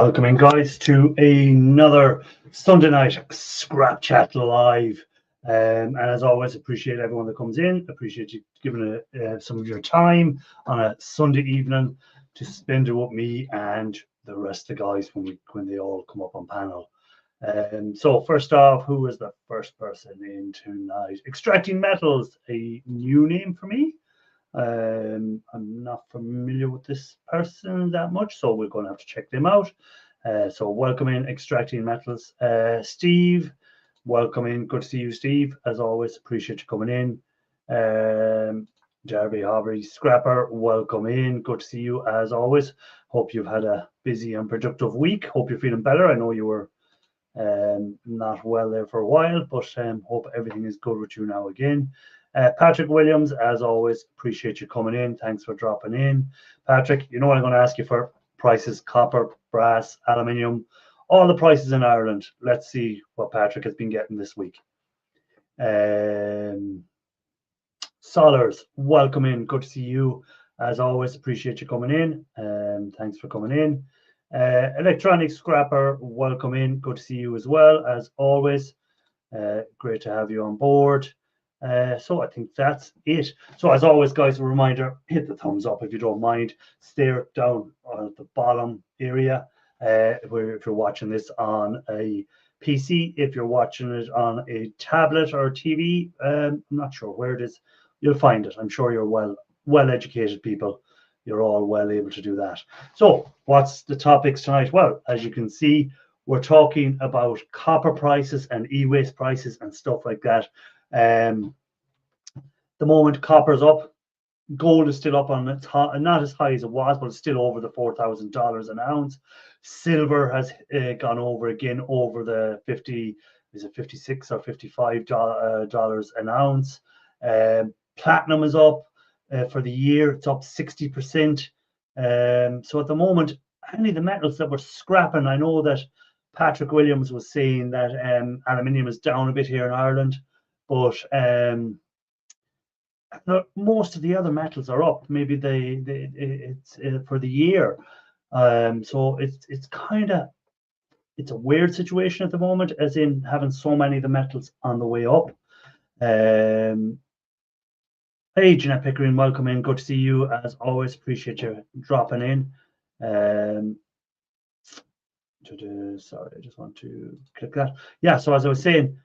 Welcome in, guys, to another Sunday night Scrap Chat live. And as always, appreciate everyone that comes in. Appreciate you giving some of your time on a Sunday evening to spend it with me and the rest of the guys when they all come up on panel. So first off, who is the first person in tonight? Extracting Metals, a new name for me. I'm not familiar with this person that much, so we're going to have to check them out. So welcome in, Extracting Metals. Steve, welcome in. Good to see you, Steve. As always, appreciate you coming in. Darby Aubrey Scrapper, welcome in. Good to see you as always. Hope you've had a busy and productive week. Hope you're feeling better. I know you were not well there for a while, but hope everything is good with you now again. Patrick Williams, as always, appreciate you coming in. Thanks for dropping in. Patrick, you know what I'm going to ask you for? Prices, copper, brass, aluminium, all the prices in Ireland. Let's see what Patrick has been getting this week. Solars, welcome in. Good to see you. As always, appreciate you coming in. Thanks for coming in. Electronic Scrapper, welcome in. Good to see you as well, as always. Great to have you on board. So I think that's it. So as always, guys, a reminder, hit the thumbs up if you don't mind. Stare down at the bottom area if you're watching this on a PC. If you're watching it on a tablet or TV, I'm not sure where it is. You'll find it. I'm sure you're well-educated people. You're all well able to do that. So what's the topics tonight? Well, as you can see, we're talking about copper prices and e-waste prices and stuff like that. The moment copper's up, gold is still up on its not as high as it was, but it's still over the $4,000 an ounce. Silver has gone over again over the 50, is it 56 or $55 an ounce. Platinum is up for the year. It's up 60%. So at the moment, any of the metals that we're scrapping, I know that Patrick Williams was saying that aluminium is down a bit here in Ireland, but most of the other metals are up. Maybe it's for the year. So it's a weird situation at the moment, as in having so many of the metals on the way up. Hey, Jeanette Pickering, welcome in. Good to see you as always. Appreciate you dropping in. Sorry, I just want to click that. Yeah, so as I was saying,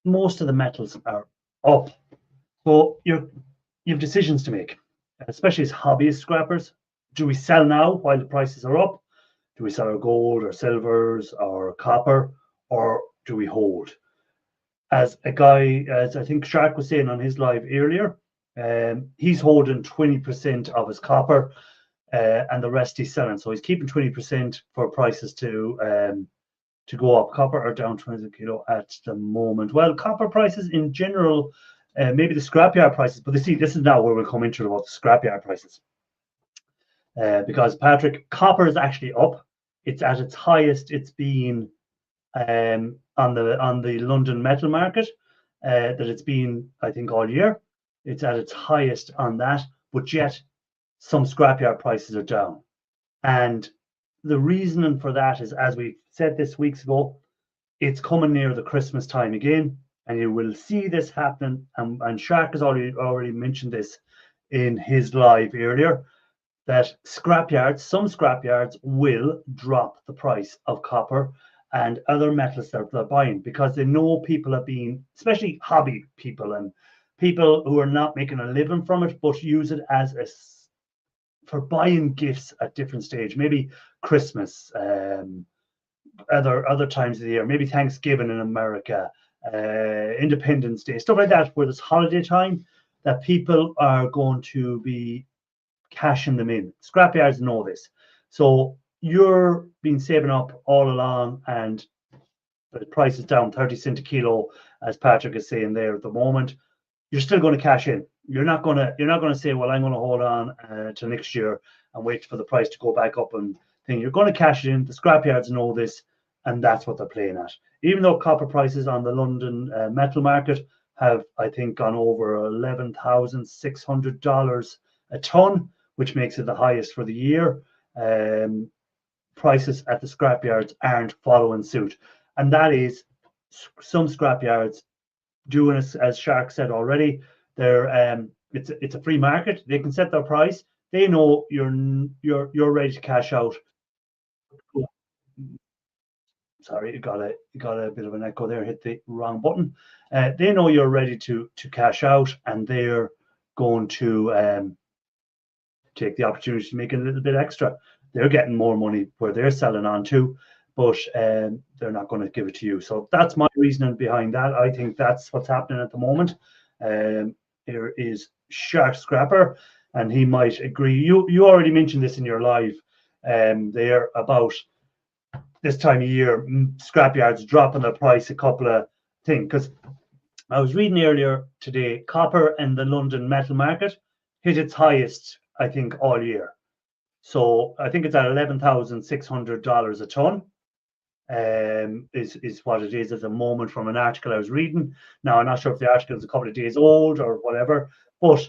most of the metals are up. So you have decisions to make, especially as hobbyist scrappers. Do we sell now while the prices are up? Do we sell our gold or silvers or copper, or do we hold? As a guy, as I think Shark was saying on his live earlier, he's holding 20% of his copper and the rest he's selling. So he's keeping 20% for prices to go up. Copper are down 20 kilo at the moment. Well, copper prices in general, maybe the scrapyard prices, but this is now where we'll come into about the scrapyard prices. Because Patrick, copper is actually up. It's at its highest it's been on the London metal market that it's been, I think, all year. It's at its highest on that, but yet some scrapyard prices are down. And the reasoning for that is, as we said this weeks ago, it's coming near the Christmas time again, and you will see this happening. And Shark has already mentioned this in his live earlier, that some scrapyards will drop the price of copper and other metals that they're buying, because they know people are being, especially hobby people and people who are not making a living from it, but use it as for buying gifts at different stage, maybe Christmas, other times of the year, maybe Thanksgiving in America, Independence Day, stuff like that, where there's holiday time, that people are going to be cashing them in. Scrapyards know this. So you're been saving up all along, and the price is down 30 cents a kilo, as Patrick is saying there at the moment. You're still going to cash in. You're not going to say, well, I'm going to hold on till next year and wait for the price to go back up and thing. You're going to cash it in. The scrapyards know this, and that's what they're playing at. Even though copper prices on the London metal market have, I think, gone over $11,600 a ton, which makes it the highest for the year. prices at the scrapyards aren't following suit, and that is some scrapyards doing as Shark said already. They're it's a free market. They can set their price. They know you're ready to cash out. Sorry, you got a bit of an echo there. Hit the wrong button. They know you're ready to cash out, and they're going to take the opportunity to make a little bit extra. They're getting more money where they're selling on too, but they're not going to give it to you. So that's my reasoning behind that. I think that's what's happening at the moment. Here is Shark Scrapper, and he might agree. You already mentioned this in your live. They're about this time of year, scrapyards dropping their price a couple of things. Because I was reading earlier today, copper in the London metal market hit its highest, I think, all year. So I think it's at $11,600 a ton. Is what it is at the moment from an article I was reading. Now I'm not sure if the article is a couple of days old or whatever, but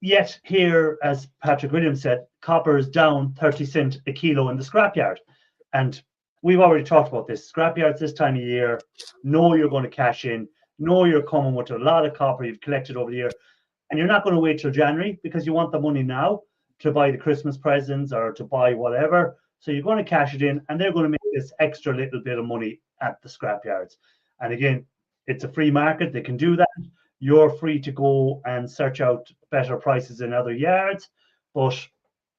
yet here, as Patrick Williams said, copper is down 30 cents a kilo in the scrapyard. And we've already talked about this. Scrapyards this time of year know you're going to cash in, know you're coming with a lot of copper you've collected over the year, and you're not going to wait till January because you want the money now to buy the Christmas presents or to buy whatever. So you're going to cash it in, and they're going to make this extra little bit of money at the scrapyards. And again, it's a free market. They can do that. You're free to go and search out better prices in other yards. But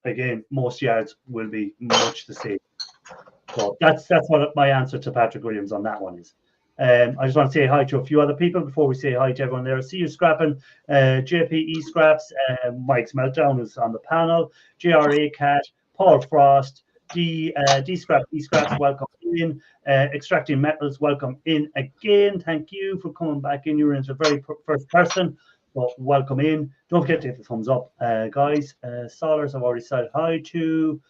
again, most yards will be much the same. So that's what my answer to Patrick Williams on that one is. I just want to say hi to a few other people before we say hi to everyone there. See you scrapping, JPE Scraps, Mike's Meltdown is on the panel, JRA Cat, Paul Frost, D Scraps, welcome in. Extracting Metals, welcome in again. Thank you for coming back in. You were into the very first person, but welcome in. Don't forget to hit the thumbs up, guys. Solars, I've already said hi to.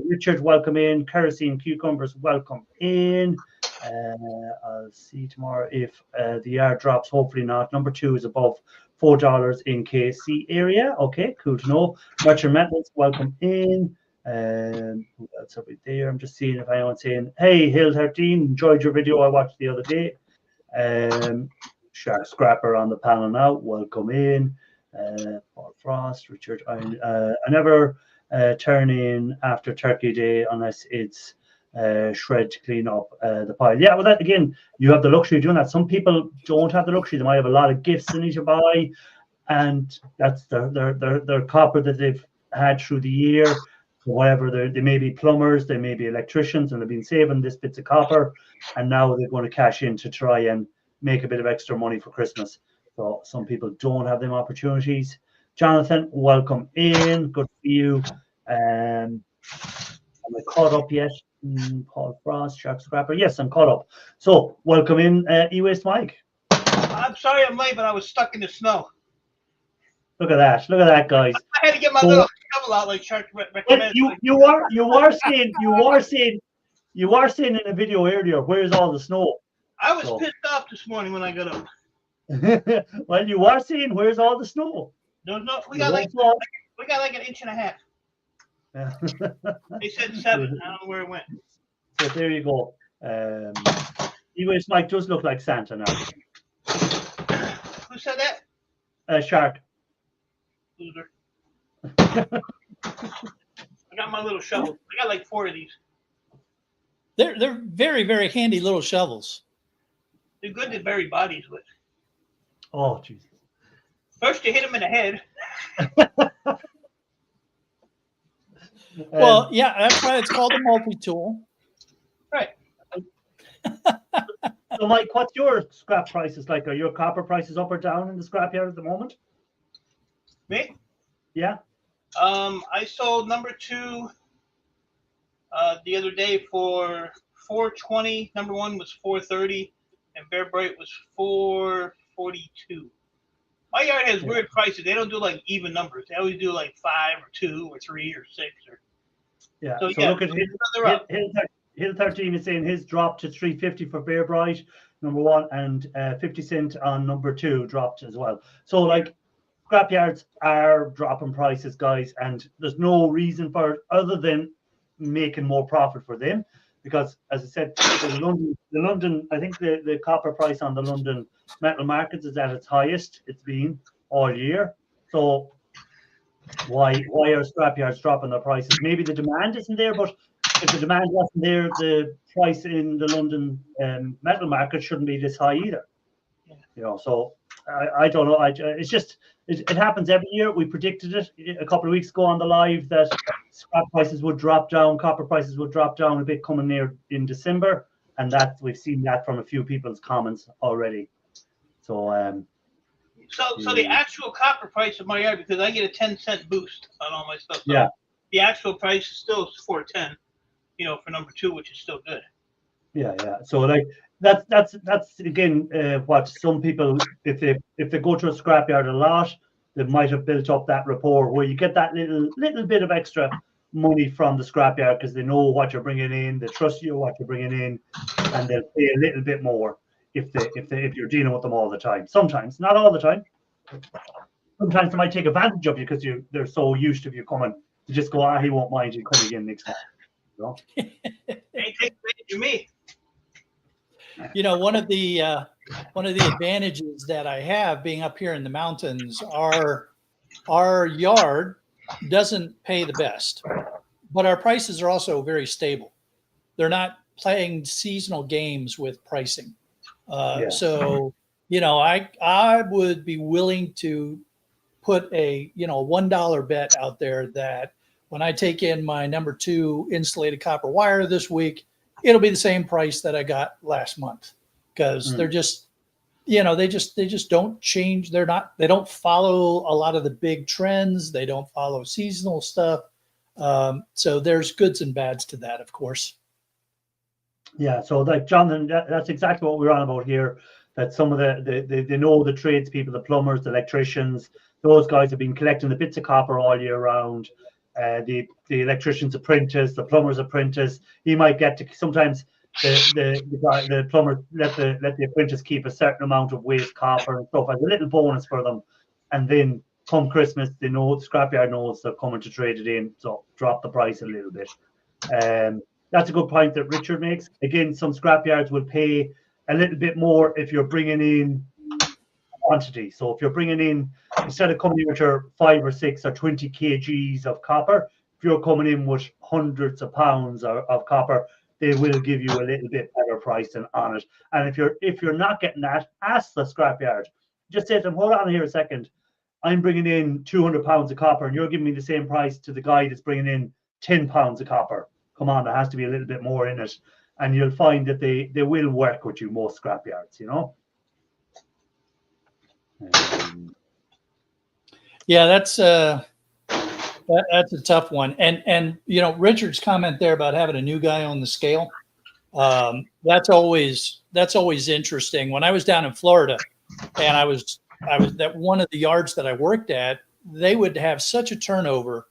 Richard, welcome in. Kerosene Cucumbers, welcome in. I'll see tomorrow if the yard drops. Hopefully not. Number 2 is above $4 in KC area. Okay, cool to know. Merchant Metals, welcome in. Who else are we there? I'm just seeing if anyone's saying, hey, Hill 13, enjoyed your video I watched the other day. Shark Scrapper on the panel now, welcome in. Paul Frost, Richard, I never turn in after Turkey Day unless it's shred to clean up the pile. Yeah, well, that again, you have the luxury of doing that. Some people don't have the luxury. They might have a lot of gifts they need to buy, and that's their copper that they've had through the year. Whatever, they may be plumbers, they may be electricians, and they've been saving this bits of copper, and now they're going to cash in to try and make a bit of extra money for Christmas. So some people don't have them opportunities. Jonathan, welcome in. Good for you. Am I caught up yet? Paul Frost, Shark Scrapper. Yes, I'm caught up. So welcome in, E-Waste Mike. I'm sorry I'm late, but I was stuck in the snow. Look at that! Look at that, guys. I had to get my little shovel out, like Shark recommends. You are saying in a video earlier, where's all the snow? I was pissed off this morning when I got up. Well, you are saying where's all the snow? No, we got like an inch and a half. Yeah. They said 7. I don't know where it went. So there you go. E-Waste Mike does look like Santa now. Who said that? Shark. Loser. I got my little shovel. I got like 4 of these. They're very, very handy little shovels. They're good to bury bodies with. Oh, Jesus. First you hit them in the head. Well, yeah, that's why it's called a multi-tool. Right. So, Mike, what's your scrap prices like? Are your copper prices up or down in the scrapyard at the moment? Me? Yeah. I sold number 2 the other day for $420. Number 1 was $430, and Bear Bright was $442. My yard has weird prices. They don't do like even numbers. They always do like 5 or 2 or 3 or 6 or. Yeah. So look at Hill 13 is saying his dropped to $350 for Bear Bright, number 1, and 50 cent on number 2 dropped as well. So like scrapyards are dropping prices, guys, and there's no reason for it other than making more profit for them, because as I said, the London, I think the copper price on the London metal markets is at its highest it's been all year. So why are scrapyards dropping their prices? Maybe the demand isn't there, but if the demand wasn't there, the price in the London metal market shouldn't be this high either. You know, so I don't know. It's just it happens every year. We predicted it a couple of weeks ago on the live that scrap prices would drop down, copper prices would drop down a bit coming near in December, and that we've seen that from a few people's comments already. So So the actual copper price of my yard, because I get a 10-cent boost on all my stuff. So yeah, the actual price is still $4.10, you know, for number 2, which is still good. yeah. So like that's again what some people, if they go to a scrapyard a lot, they might have built up that rapport where you get that little bit of extra money from the scrapyard because they know what you're bringing in, they trust you what you're bringing in, and they'll pay a little bit more if you're dealing with them all the time. Sometimes, not all the time. Sometimes they might take advantage of you because they're so used to you coming. They just go, he won't mind you coming again next time. You know? Ain't take advantage of me. You know, one of the advantages that I have being up here in the mountains, our yard doesn't pay the best, but our prices are also very stable. They're not playing seasonal games with pricing. So, you know, I would be willing to put a $1 bet out there that when I take in my number 2 insulated copper wire this week, it'll be the same price that I got last month, because they're just, you know, they just don't change. They don't follow a lot of the big trends. They don't follow seasonal stuff. So there's goods and bads to that, of course. Yeah. So like Jonathan, that's exactly what we're on about here. That some of they know the tradespeople, the plumbers, the electricians, those guys have been collecting the bits of copper all year round. The electrician's apprentice, the plumber's apprentice. He might get to sometimes the plumber let the apprentice keep a certain amount of waste copper and stuff as a little bonus for them, and then come Christmas, they know the scrapyard knows they're coming to trade it in, so drop the price a little bit. That's a good point that Richard makes. Again, some scrapyards will pay a little bit more if you're bringing in quantity. So if you're bringing in, instead of coming in with your 5 or 6 or 20 kgs of copper, if you're coming in with hundreds of pounds of copper, they will give you a little bit better price than on it. And if you're not getting that, ask the scrapyard. Just say to them, hold on here a second. I'm bringing in 200 pounds of copper and you're giving me the same price to the guy that's bringing in 10 pounds of copper. Come on, there has to be a little bit more in it. And you'll find that they will work with you, most scrapyards, you know. Yeah, that's a tough one. And you know, Richard's comment there about having a new guy on the scale, that's always interesting. When I was down in Florida, and I was at one of the yards that I worked at, they would have such a turnover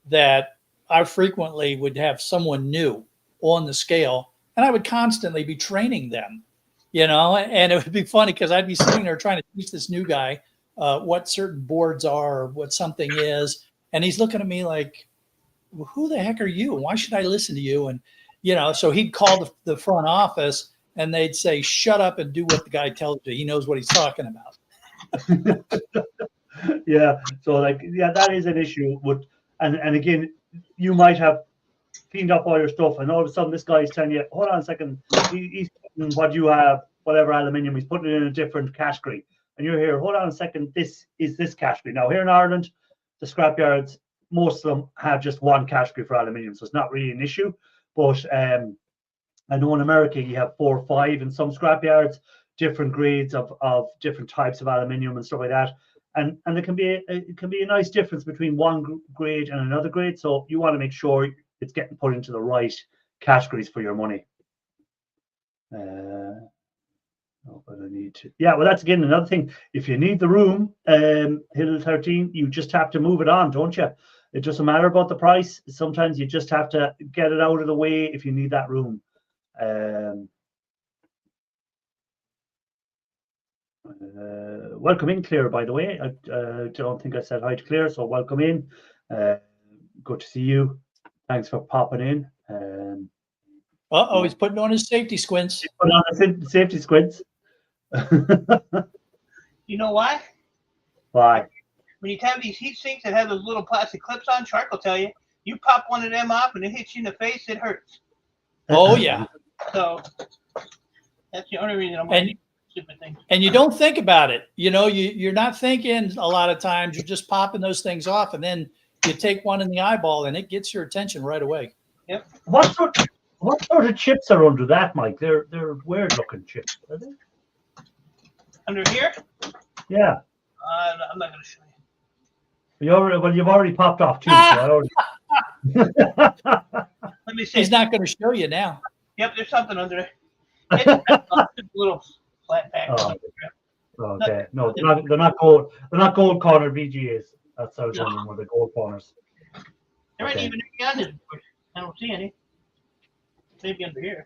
that I frequently would have someone new on the scale, and I would constantly be training them, you know, and it would be funny because I'd be sitting there trying to teach this new guy what certain boards are, or what something is. And he's looking at me like, well, who the heck are you? Why should I listen to you? And, you know, so he'd call the front office and they'd say, shut up and do what the guy tells you. He knows what he's talking about. Yeah. So like, yeah, that is an issue. And again, you might have cleaned up all your stuff and all of a sudden this guy is telling you, hold on a second, he's putting what you have, whatever aluminium, he's putting it in a different category. And you're here, hold on a second, this is this category. Now here in Ireland, the scrapyards, most of them have just one category for aluminium, so it's not really an issue. But I know in America you have 4 or 5 in some scrapyards, different grades of different types of aluminium and stuff like that. And there can be a nice difference between one grade and another grade. So you want to make sure it's getting put into the right categories for your money. But I need to. Yeah, well, that's again another thing. If you need the room, Hill 13, you just have to move it on, don't you? It doesn't matter about the price. Sometimes you just have to get it out of the way if you need that room. Welcome in, Claire, by the way. I don't think I said hi to Claire, so welcome in. Good to see you. Thanks for popping in. He's putting on his safety squints. Put on the safety squints. You know why? Why? When you have these heat sinks that have those little plastic clips on, Shark will tell you, you pop one of them off and it hits you in the face, it hurts. Oh, yeah. So that's the only reason I'm wearing stupid things. And you don't think about it. You know, you're not thinking a lot of times. You're just popping those things off, and then you take one in the eyeball, and it gets your attention right away. Yep. What sort of chips are under that, Mike? They're weird looking chips, are they? Under here? Yeah. I'm not going to show you. You've already popped off two. So I already... Let me see. He's not going to show you now. Yep, there's something under there. It's a little flat pack. Oh, okay. No, they're not gold. They're not gold corner VGAs. That's how I was wondering were the gold corners. There ain't even any on this. I don't see any. Maybe under here.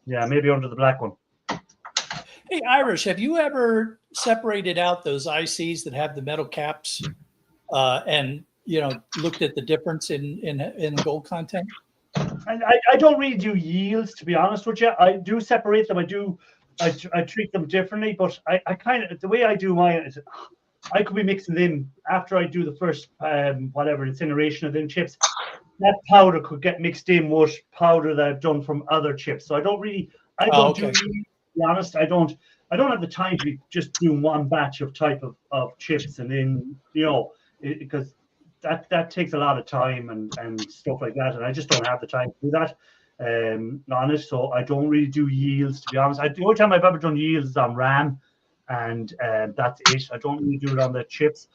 Yeah, maybe under the black one. Hey, Irish, have you ever separated out those ICs that have the metal caps and, you know, looked at the difference in gold content? I don't really do yields, to be honest with you. I do separate them. I treat them differently, but I kind of, the way I do mine is I could be mixing them after I do the first incineration of them chips. That powder could get mixed in with powder that I've done from other chips. So I don't do yields, to be honest. I don't have the time to be just doing one batch of type of chips, and then, you know, because that takes a lot of time and stuff like that, and I just don't have the time to do that. Honest, so I don't really do yields, to be honest. The only time I've ever done yields is on RAM, and that's it. I don't really do it on the chips.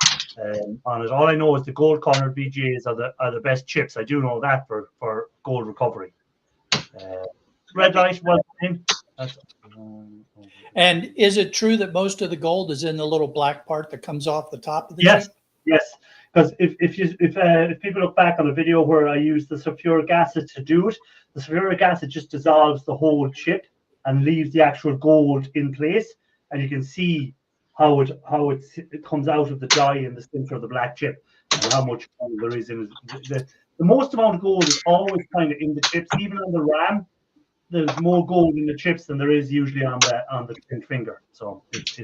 On it, all I know is the gold corner VGAs are the best chips. I do know that for gold recovery. Red light, well in. And is it true that most of the gold is in the little black part that comes off the top of the chip? Yes. Because if people look back on a video where I use the sulfuric acid to do it, the sulfuric acid just dissolves the whole chip and leaves the actual gold in place, and you can see how it comes out of the dye in the center of the black chip and how much gold there is in it. The most amount of gold is always kind of in the chips, even on the RAM. There's more gold in the chips than there is usually on the thin finger. So it's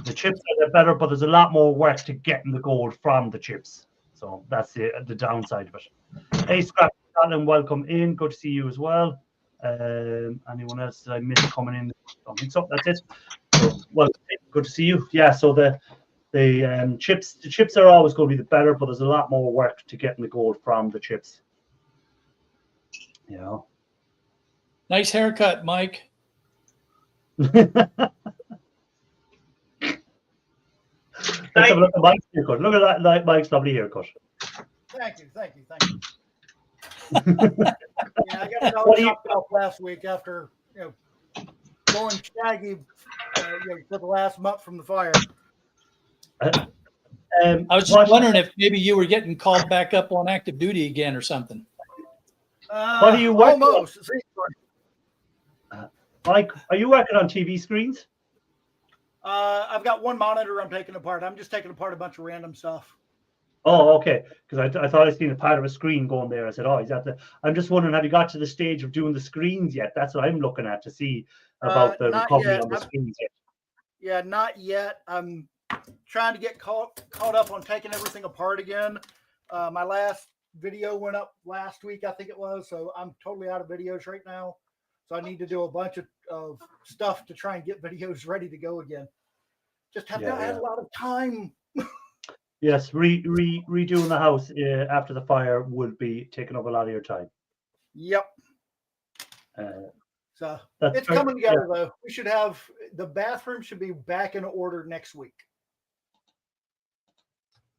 the chips are better, but there's a lot more work to getting the gold from the chips. So that's the downside of it. Hey, Scrap Scotland, welcome in. Good to see you as well. Anyone else that I missed coming in? I don't think so. That's it. So, well, good to see you. Yeah. So the chips are always going to be the better, but there's a lot more work to getting the gold from the chips. You know. Nice haircut, Mike. Let's have a look at Mike's haircut. Look at that, Mike's lovely haircut. Thank you. Yeah, I got it all chopped off last week after going shaggy for the last month from the fire. I was just wondering if maybe you were getting called back up on active duty again or something. What are you working almost. Mike, are you working on TV screens? I've got one monitor I'm taking apart. I'm just taking apart a bunch of random stuff. Oh, okay. Because I thought I seen a part of a screen going there. I said, he's at the. I'm just wondering, have you got to the stage of doing the screens yet? That's what I'm looking at to see about the recovery on the screens yet. Yeah, not yet. I'm trying to get caught up on taking everything apart again. My last video went up last week, I think it was. So I'm totally out of videos right now. So I need to do a bunch of stuff to try and get videos ready to go again. Just have not had a lot of time. Yes, redoing the house after the fire would be taking up a lot of your time. Yep. So it's coming together though. We should have the bathroom should be back in order next week.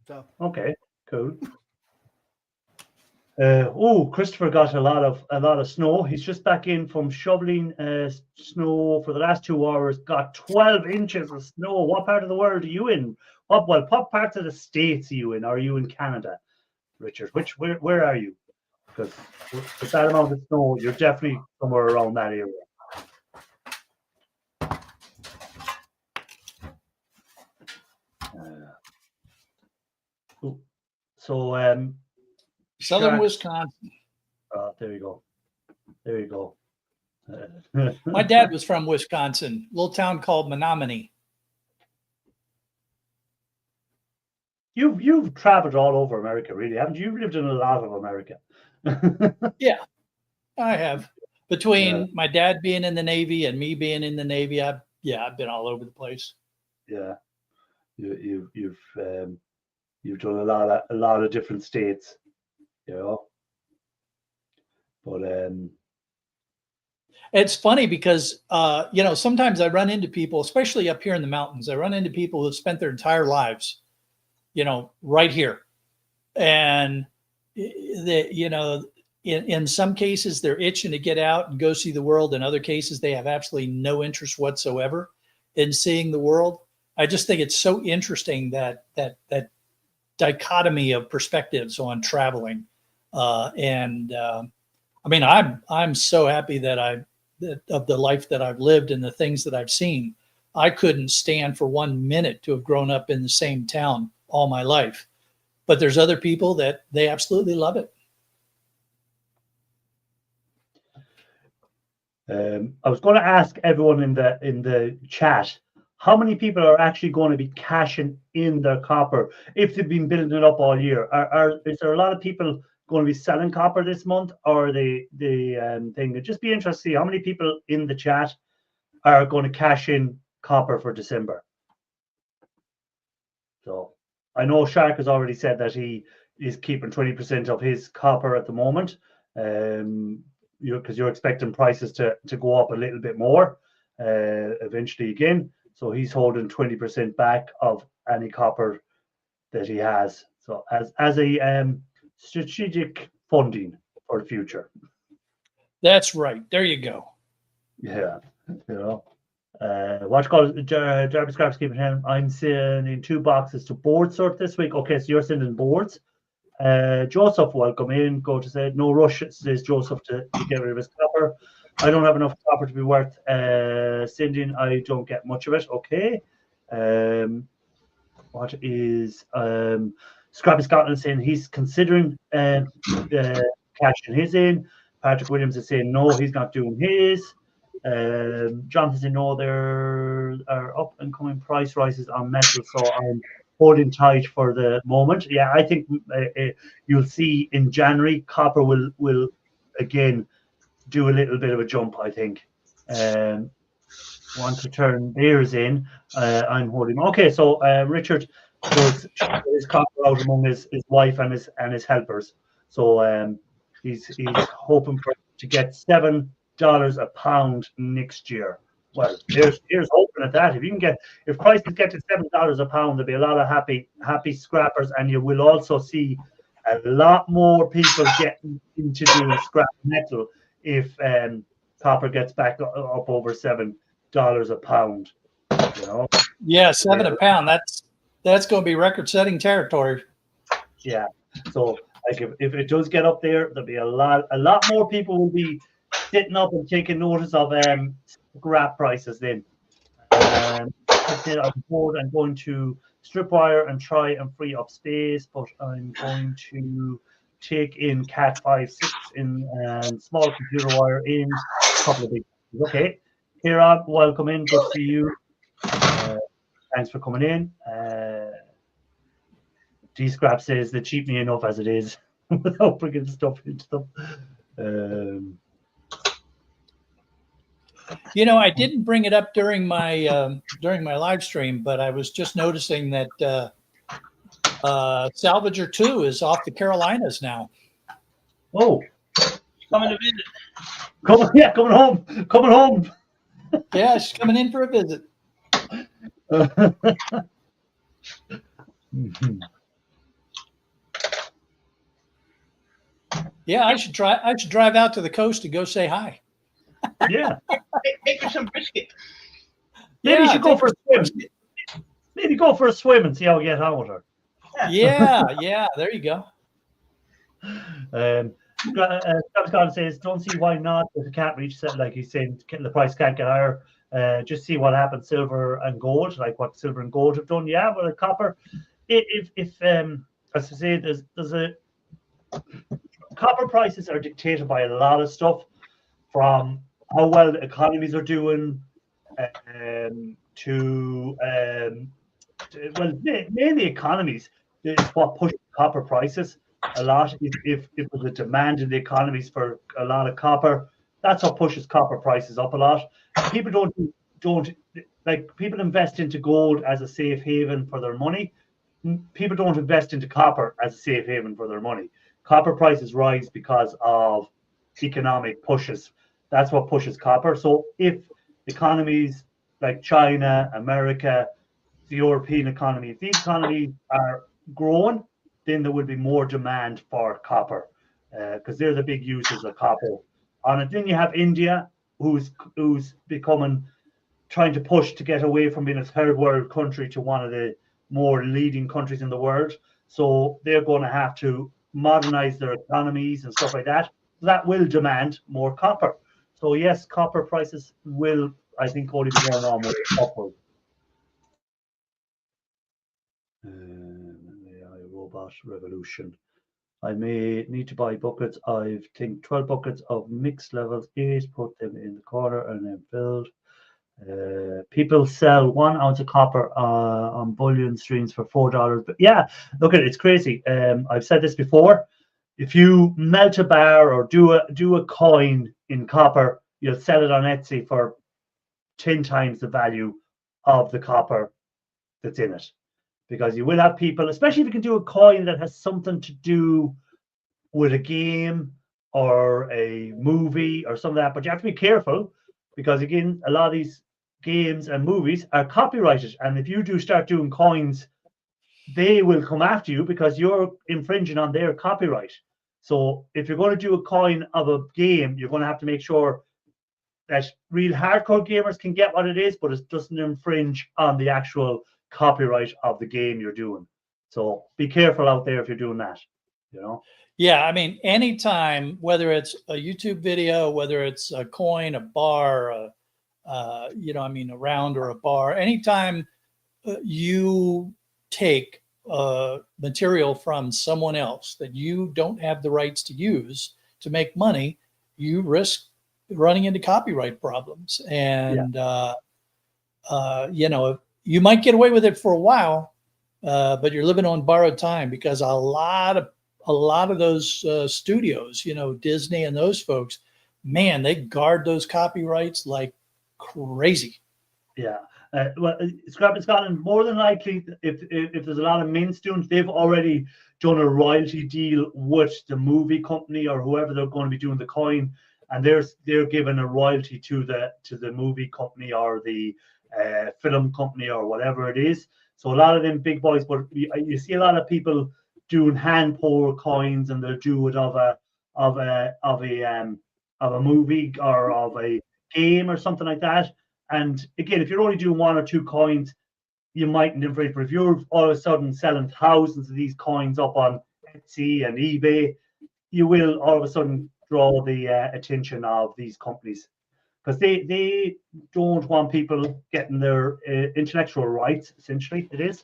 So okay, cool. Christopher got a lot of snow. He's just back in from shoveling snow for the last 2 hours. Got 12 inches of snow. What part of the world are you in? What parts of the States are you in? Are you in Canada, Richard? Where are you? Because with that amount of snow, you're definitely somewhere around that area. Southern Shark. Wisconsin. There you go. There you go. My dad was from Wisconsin, a little town called Menominee. You've traveled all over America, really, haven't you? You've lived in a lot of America. Yeah, I have. Between my dad being in the Navy and me being in the Navy, I've been all over the place. Yeah, you've done a lot of different states, you know. But it's funny because sometimes I run into people, especially up here in the mountains. I run into people who spent their entire lives, right here, and in some cases they're itching to get out and go see the world. In other cases, they have absolutely no interest whatsoever in seeing the world. I just think it's so interesting that dichotomy of perspectives on traveling, and I mean, I'm so happy that of the life that I've lived and the things that I've seen. I couldn't stand for 1 minute to have grown up in the same town all my life, but there's other people that they absolutely love it. I was going to ask everyone in the chat, how many people are actually going to be cashing in their copper if they've been building it up all year? Is there a lot of people going to be selling copper this month, or the thing? It'd just be interesting to see how many people in the chat are going to cash in copper for December. So I know Shark has already said that he is keeping 20% of his copper at the moment. Because you're expecting prices to go up a little bit more eventually again. So he's holding 20% back of any copper that he has. So as a strategic funding for the future. That's right. There you go. Yeah, what you call it? Jarvis Scraps keeping him. I'm sending 2 boxes to board sort this week. Okay, so you're sending boards. Joseph, welcome in. Go to say no rush, says Joseph, to get rid of his copper. I don't have enough copper to be worth sending. I don't get much of it. Okay. What is Scrappy Scotland saying he's considering cashing his in. Patrick Williams is saying no, he's not doing his. Jonathan saying no, there are up and coming price rises on metal, so I'm holding tight for the moment. Yeah, I think you'll see in January copper will again do a little bit of a jump. I think. Want to turn theirs in. I'm holding. Okay, so Richard does his copper out among his wife and his helpers. So he's hoping to get $7 a pound next year. Well, here's hoping at that. If prices get to $7 a pound, there'll be a lot of happy scrappers, and you will also see a lot more people getting into doing scrap metal if copper gets back up over $7 a pound. Yeah, $7 a pound. That's going to be record-setting territory. Yeah. So like if it does get up there, there'll be a lot more people will be sitting up and taking notice of scrap prices then. I'm bored. I'm going to strip wire and try and free up space, but I'm going to take in Cat 5.6 in and small computer wire in a couple of big pieces. Okay, Kieran, welcome in. Good to see you. Thanks for coming in. D-Scrap says they cheap me enough as it is without bringing stuff into them. I didn't bring it up during my live stream, but I was just noticing that Salvager 2 is off the Carolinas now. Oh, Coming to visit. Coming home. Yeah, she's coming in for a visit. Yeah, I should drive out to the coast to go say hi. Yeah. Take her some brisket. Maybe you should go for a swim. Maybe go for a swim and see how we get on with her. Yeah, there you go. Scott says, don't see why not if it can't reach, like he's saying, the price can't get higher. Just see what happens, silver and gold, like what silver and gold have done. Yeah, well, copper, if as I say, there's copper prices are dictated by a lot of stuff, from how well the economies are doing, well, mainly economies is what pushes copper prices a lot. If there's a demand in the economies for a lot of copper, that's what pushes copper prices up a lot. People don't like, people invest into gold as a safe haven for their money. People don't invest into copper as a safe haven for their money. Copper prices rise because of economic pushes. That's what pushes copper. So if economies like China, America, the European economy, if these economies are growing, then there would be more demand for copper, because they're the big users of copper on it. Then you have India, who's trying to push to get away from being a third world country to one of the more leading countries in the world. So they're going to have to modernize their economies and stuff like that. That will demand more copper. So yes, copper prices will, I think, only be going on with upward. AI robot revolution. I may need to buy buckets. I think 12 buckets of mixed levels 8, put them in the corner and then filled. People sell 1 ounce of copper on bullion streams for $4. But yeah, look at it, it's crazy. I've said this before. If you melt a bar or do a coin in copper, you'll sell it on Etsy for 10 times the value of the copper that's in it. Because you will have people, especially if you can do a coin that has something to do with a game or a movie or some of that. But you have to be careful, because again, a lot of these games and movies are copyrighted. And if you do start doing coins, they will come after you because you're infringing on their copyright. So if you're going to do a coin of a game, you're going to have to make sure that real hardcore gamers can get what it is, but it doesn't infringe on the actual copyright of the game you're doing. So be careful out there if you're doing that, you know. Yeah, I mean, anytime, whether it's a YouTube video, whether it's a coin, a bar, a round or a bar, anytime you take material from someone else that you don't have the rights to use to make money, you risk running into copyright problems. And, you might get away with it for a while, but you're living on borrowed time, because a lot of those studios, Disney and those folks, man, they guard those copyrights like crazy. Yeah. Well, it's gotten more than likely, if there's a lot of main students, they've already done a royalty deal with the movie company or whoever they're going to be doing the coin, and they're given a royalty to the movie company or the film company or whatever it is. So a lot of them big boys, but you see a lot of people doing hand pour coins, and they'll do it of a movie or of a game or something like that. And again, if you're only doing 1 or 2 coins, you mightn't infringe. But if you're all of a sudden selling thousands of these coins up on Etsy and eBay, you will all of a sudden draw the attention of these companies, because they don't want people getting their intellectual rights. Essentially, it is.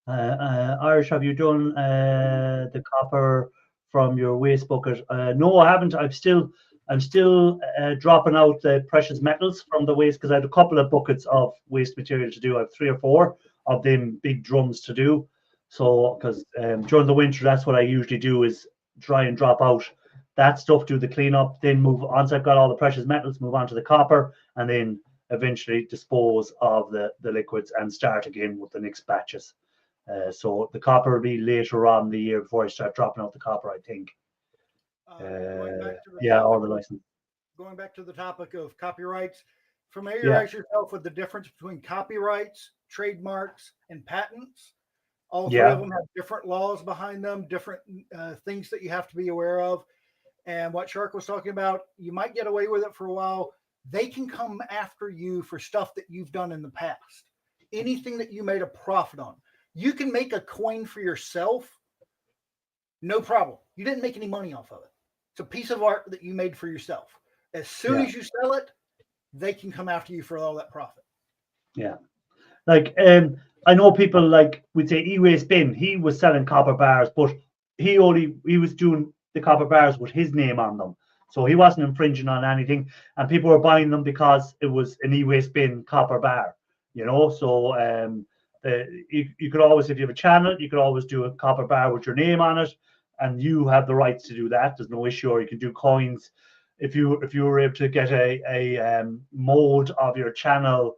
Irish, have you done the copper from your waste bucket? No, I haven't. I'm still dropping out the precious metals from the waste, because I had a couple of buckets of waste material to do. I have 3 or 4 of them big drums to do. So, because during the winter, that's what I usually do, is try and drop out that stuff, do the cleanup, then move on. Once I've got all the precious metals, move on to the copper, and then eventually dispose of the liquids and start again with the next batches. So the copper will be later on in the year before I start dropping out the copper, I think. All the license. Going back to the topic of copyrights, familiarize yourself with the difference between copyrights, trademarks, and patents. All 3 of them have different laws behind them, different things that you have to be aware of. And what Shark was talking about, you might get away with it for a while. They can come after you for stuff that you've done in the past. Anything that you made a profit on. You can make a coin for yourself, no problem. You didn't make any money off of it. It's a piece of art that you made for yourself. As soon as you sell it, they can come after you for all that profit. Yeah. Like, I know people like, we'd say E-Waste Bin, he was selling copper bars, but he was doing the copper bars with his name on them, so he wasn't infringing on anything, and people were buying them because it was an e-waste bin copper bar, you know. So you could always, if you have a channel, you could always do a copper bar with your name on it, and you have the rights to do that. There's no issue. Or you can do coins if you were able to get a mold of your channel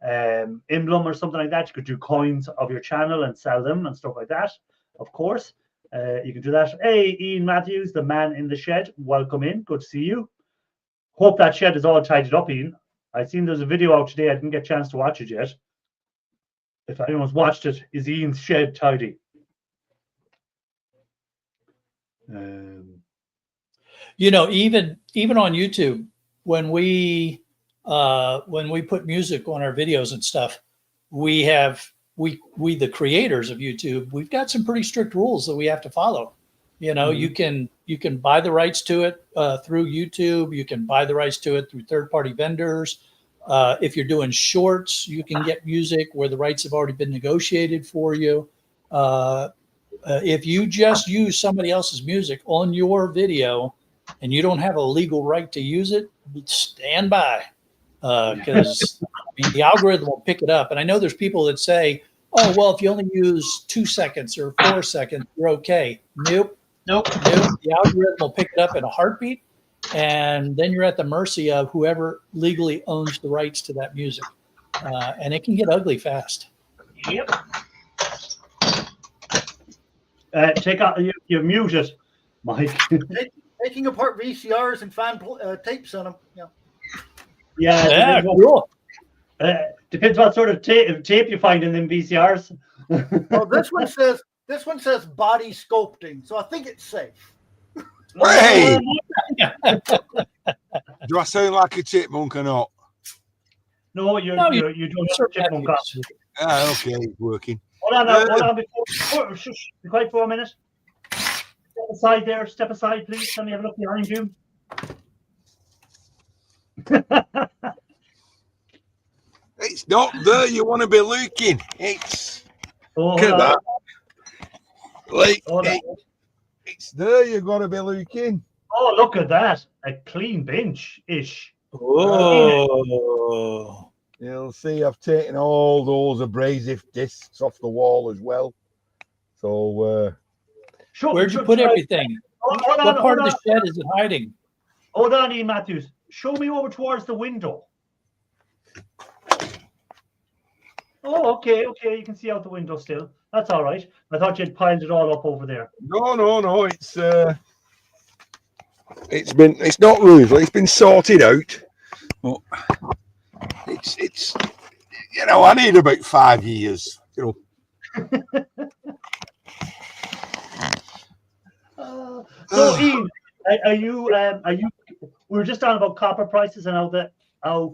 emblem or something like that. You could do coins of your channel and sell them and stuff like that. Of course, you can do that. Hey, Ian Matthews, the man in the shed, welcome in. Good to see you. Hope that shed is all tidied up, Ian. I seen there's a video out today. I didn't get a chance to watch it yet. If anyone's watched it, is Ian's shed tidy? You know, even on YouTube, when we put music on our videos and stuff, we the creators of YouTube, we've got some pretty strict rules that we have to follow. You know, you can buy the rights to it through YouTube. You can buy the rights to it through third-party vendors. If you're doing shorts, you can get music where the rights have already been negotiated for you. If you just use somebody else's music on your video and you don't have a legal right to use it, stand by, because the algorithm will pick it up. And I know there's people that say, oh, well, if you only use 2 seconds or 4 seconds, you're okay. Nope. The algorithm will pick it up in a heartbeat, and then you're at the mercy of whoever legally owns the rights to that music. And it can get ugly fast. Yep. Take out, you're muted, Mike. Taking apart VCRs and find tapes on them. Yeah. Yeah, cool. Depends what sort of tape you find in them VCRs. Well, this one says body sculpting, so I think it's safe. Hey! Do I sound like a chipmunk or not? No, you don't have a chipmunk costume. Ah, okay, it's working. Hold on, before, shush, be quiet for a minute. Step aside, please. Let me have a look behind you. It's not there you want to be looking. It's that. Like, it's there you got to be looking. Oh, look at that. A clean bench-ish. Oh. You'll see I've taken all those abrasive discs off the wall as well. So, where'd you put everything? What part of the shed is it hiding? Hold on, Ian Matthews. Show me over towards the window. Oh, okay. You can see out the window still. That's all right. I thought you'd piled it all up over there. No. It's not rules. It's been sorted out. But it's you know, I need about 5 years. You know. So, Ian, are you? We were just on about copper prices and how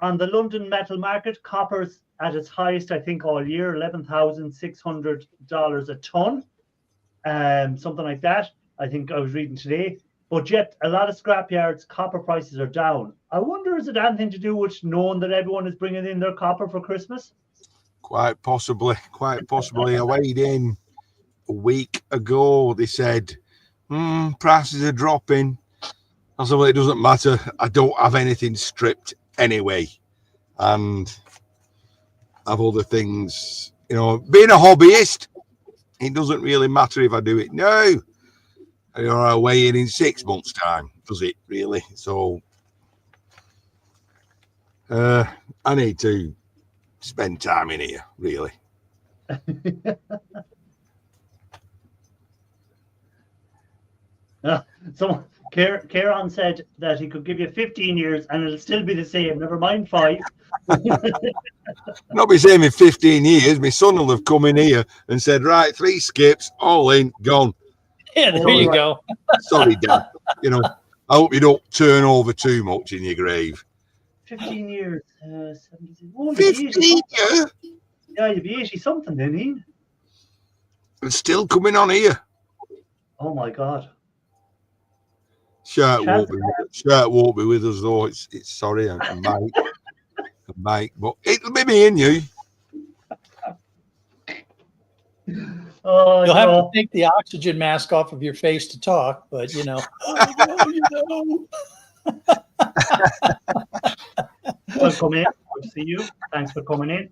on the London metal market, copper's at its highest, I think, all year, $11,600 a ton, something like that. I think I was reading today. But yet, a lot of scrapyards, copper prices are down. I wonder, is it anything to do with knowing that everyone is bringing in their copper for Christmas? Quite possibly. I weighed in a week ago. They said, prices are dropping. I said, well, it doesn't matter. I don't have anything stripped anyway. And I've other things, you know, being a hobbyist, it doesn't really matter if I do it now. I weigh in 6 months' time, does it really? So I need to spend time in here, really. So Kieran said that he could give you 15 years and it'll still be the same. Never mind 5. Not be saying in 15 years. My son will have come in here and said, right, 3 skips, all in, gone. Yeah, there you go. Sorry, Dad. You know, I hope you don't turn over too much in your grave. 15 years. 15 years? Yeah, you'd be 80 something then, Ian. And still coming on here. Oh my God. Shark won't be with us though. It's sorry, and Mike, but it'll be me and you. Oh, You'll have to no. take the oxygen mask off of your face to talk, but you know. Oh, Welcome in. Good to see you. Thanks for coming in.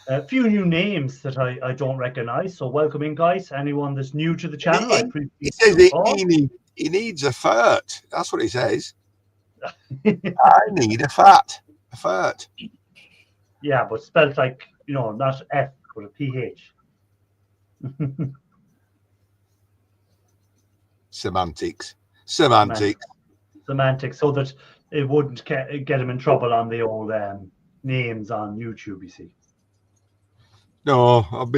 A few new names that I don't recognize. So welcome in, guys. Anyone that's new to the channel, I appreciate He says he needs a fart. That's what he says. I need a fat. A fart. Yeah, but spelled like, not F, but a PH. Semantics. Semantics, so that it wouldn't get him in trouble on the old names on YouTube, you see. No, I've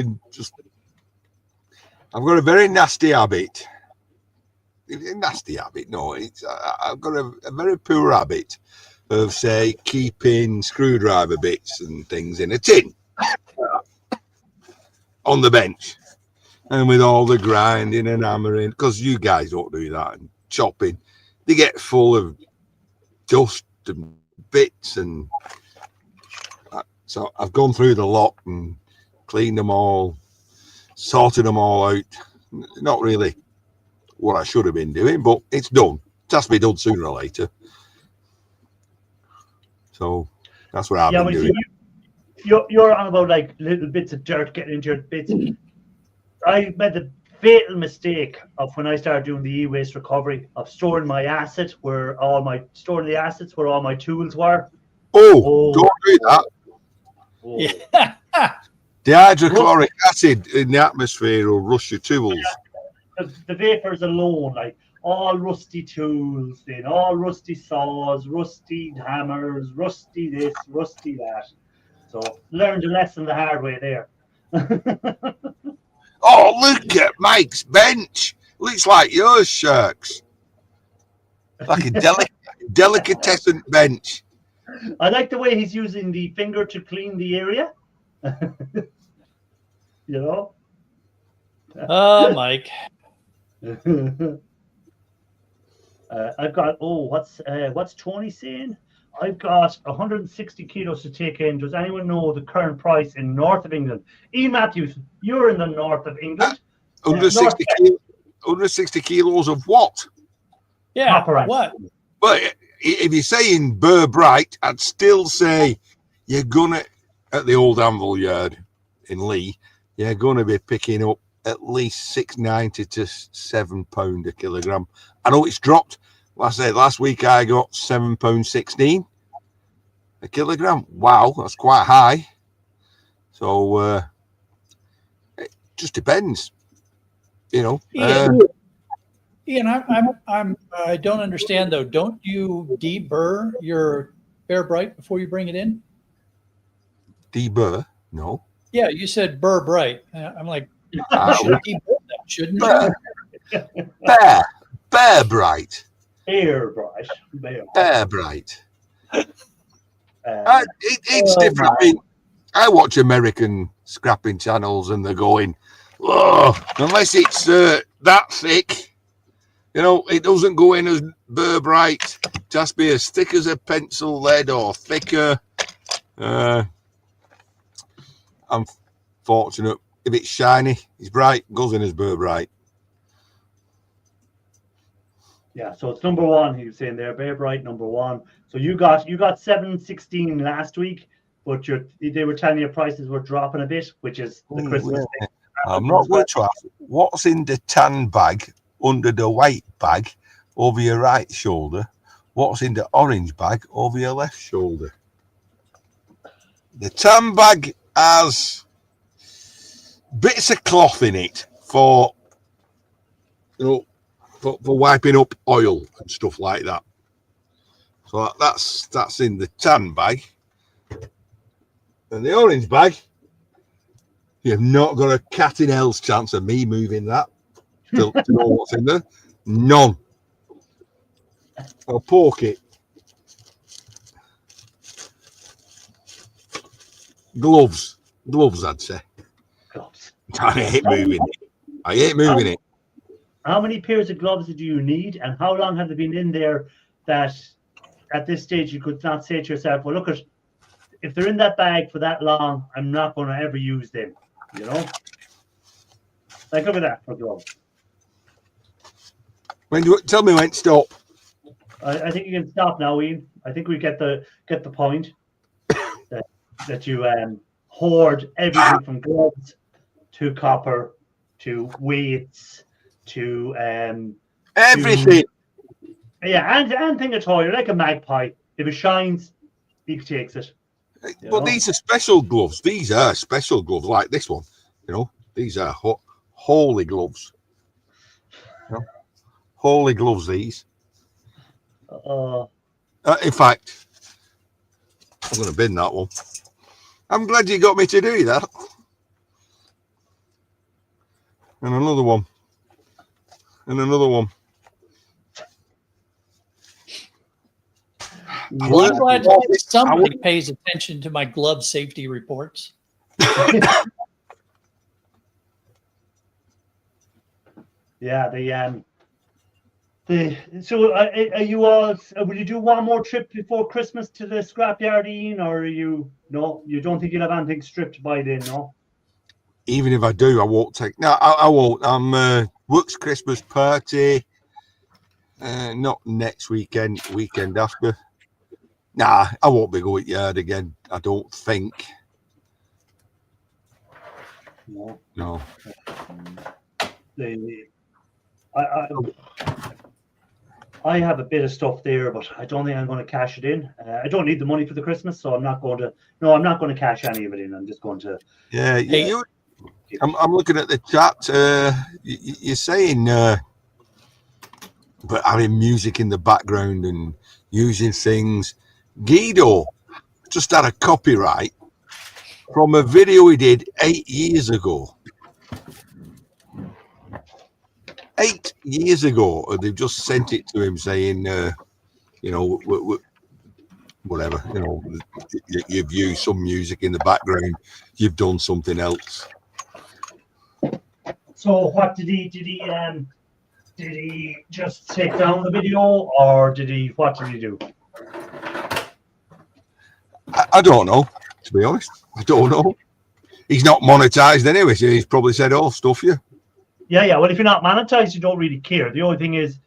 got a very nasty habit. Nasty habit? No, I've got a very poor habit of, say, keeping screwdriver bits and things in a tin on the bench, and with all the grinding and hammering, because you guys don't do that, and chopping, they get full of dust and bits, and so I've gone through the lot and cleaned them all, sorted them all out. Not really what I should have been doing, but it's done. It has to be done sooner or later. So that's what I've been doing. You're on about like little bits of dirt getting into your bits. I made the fatal mistake of when I started doing the e-waste recovery of storing my assets where all my tools were. Oh, don't do that. Oh. yeah. The hydrochloric acid in the atmosphere will rust your tools. The vapors alone, like all rusty tools, then all rusty saws, rusty hammers, rusty this, rusty that. So learned a lesson the hard way there. Oh, look at Mike's bench. Looks like yours, Sharks. Like a delicatessen bench. I like the way he's using the finger to clean the area. Oh, Mike. I've got what's Tony saying? I've got 160 kilos to take in. Does anyone know the current price in north of England? Ian Matthews, you're in the north of England. 160 kilos of what? Yeah. Copper. What? But if you're saying Burr Bright, I'd still say you're gonna, at the old Anvil Yard in Lee, you're gonna be picking up at least £6.90 to £7 a kilogram. I know it's dropped. Like I said, last week I got £7.16 a kilogram. Wow, that's quite high. So it just depends, Ian, I don't understand though. Don't you deburr your Bear Bright before you bring it in? Deburr? No. Yeah, you said Burr Bright. I'm like, shouldn't you? Bear Bright. Bear Bright. Bear Bright. It's different. I mean, I watch American scrapping channels and they're going, oh, unless it's that thick, it doesn't go in as Burr Bright. It has to be as thick as a pencil lead or thicker. I'm fortunate. If it's shiny, it's bright, goes in as Burr Bright. Yeah, so it's number one. He was saying there, Bear Bright number one. So you got 716 last week, but they were telling you prices were dropping a bit, which is the Christmas thing. I'm not going to ask what's in the tan bag under the white bag over your right shoulder. What's in the orange bag over your left shoulder? The tan bag has bits of cloth in it for wiping up oil and stuff like that. So that's in the tan bag. And the orange bag, you've not got a cat in hell's chance of me moving that to know what's in there. None. I'll poke it. Gloves, I'd say. Gloves. I hate moving it. How many pairs of gloves do you need, and how long have they been in there that at this stage you could not say to yourself, well, look, if they're in that bag for that long, I'm not going to ever use them, Like, look at that for gloves. Tell me when to stop. I think you can stop now, Ian. I think we get the point that you hoard everything from gloves to copper to weights to Everything. and thing at all. You're like a magpie. If it shines, he takes it. Well, these are special gloves. These are special gloves, like this one. You know, these are holy gloves. You know? Holy gloves, these. In fact, I'm going to bin that one. I'm glad you got me to do that. And another one. And another one. Well, I'm glad that somebody pays attention to my glove safety reports. Yeah, so are you all? Will you do one more trip before Christmas to the scrapyard, Ian, or are you? No, you don't think you'll have anything stripped by then, no? Even if I do, I won't take. No, I won't. I'm works Christmas party. Not next weekend. Weekend after. Nah, I won't be going yard again. I don't think. No. I have a bit of stuff there, but I don't think I'm going to cash it in. I don't need the money for the Christmas, so I'm not going to. No, I'm not going to cash any of it in. I'm just going to. Yeah, I'm looking at the chat. You're saying, but having music in the background and using things. Guido just had a copyright from a video he did 8 years ago. 8 years ago, they've just sent it to him saying, you know, whatever, you know, you've used some music in the background, you've done something else. So what did he just take down the video, or what did he do? I don't know, to be honest. I don't know. He's not monetized anyway, so he's probably said, oh, stuff you. Yeah. Well, if you're not monetized, you don't really care. The only thing is,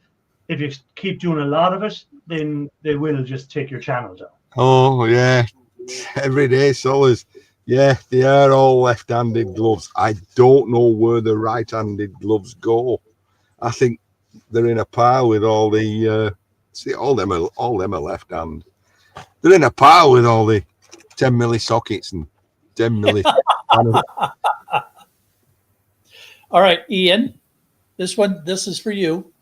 if you keep doing a lot of it, then they will just take your channel down. Oh, yeah. Every day, Solars. Yeah, they are all left-handed gloves. I don't know where the right-handed gloves go. I think they're in a pile with all the, see, all them are left-hand. They're in a pile with all the 10 milli sockets and 10 milli. All right, Ian, this is for you,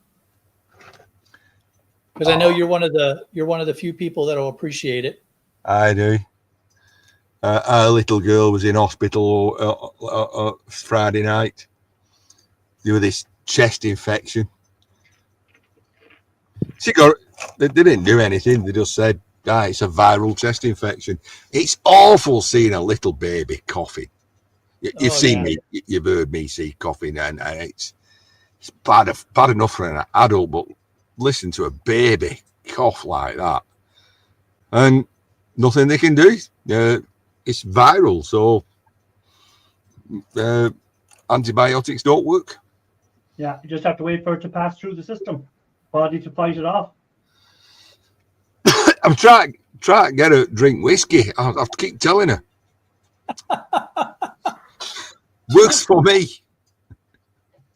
because I know you're one of the few people that will appreciate it. I do. Our little girl was in hospital Friday night with this chest infection. They didn't do anything. They just said, it's a viral chest infection. It's awful seeing a little baby coughing. You've seen me, you've heard me see coughing, and it's bad enough for an adult, but listen to a baby cough like that. And nothing they can do. It's viral, so antibiotics don't work. Yeah, you just have to wait for it to pass through the system, body to fight it off. I'm trying to get her to drink whiskey. I have to keep telling her. Works for me.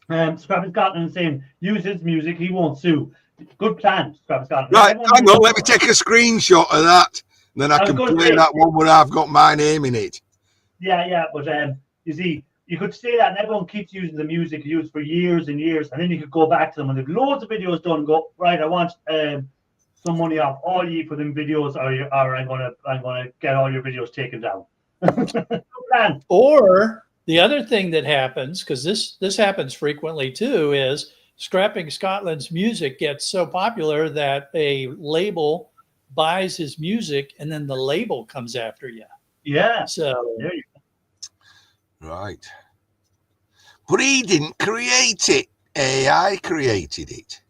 Scrappy Scotland is saying, use his music, he won't sue. Good plan, Scrappy Scotland. Right, hang on, let me take a screenshot of that. And then I can play that one where I've got my name in it. Yeah, but you see, you could say that and everyone keeps using the music you used for years and years, and then you could go back to them and they've loads of videos done and go, right, I want some money off all you for them videos, or I'm gonna get all your videos taken down. Good plan. Or the other thing that happens, because this happens frequently too, is Scrapping Scotland's music gets so popular that a label buys his music and then the label comes after you. Yeah. So there you go. Right. But he didn't create it. AI created it.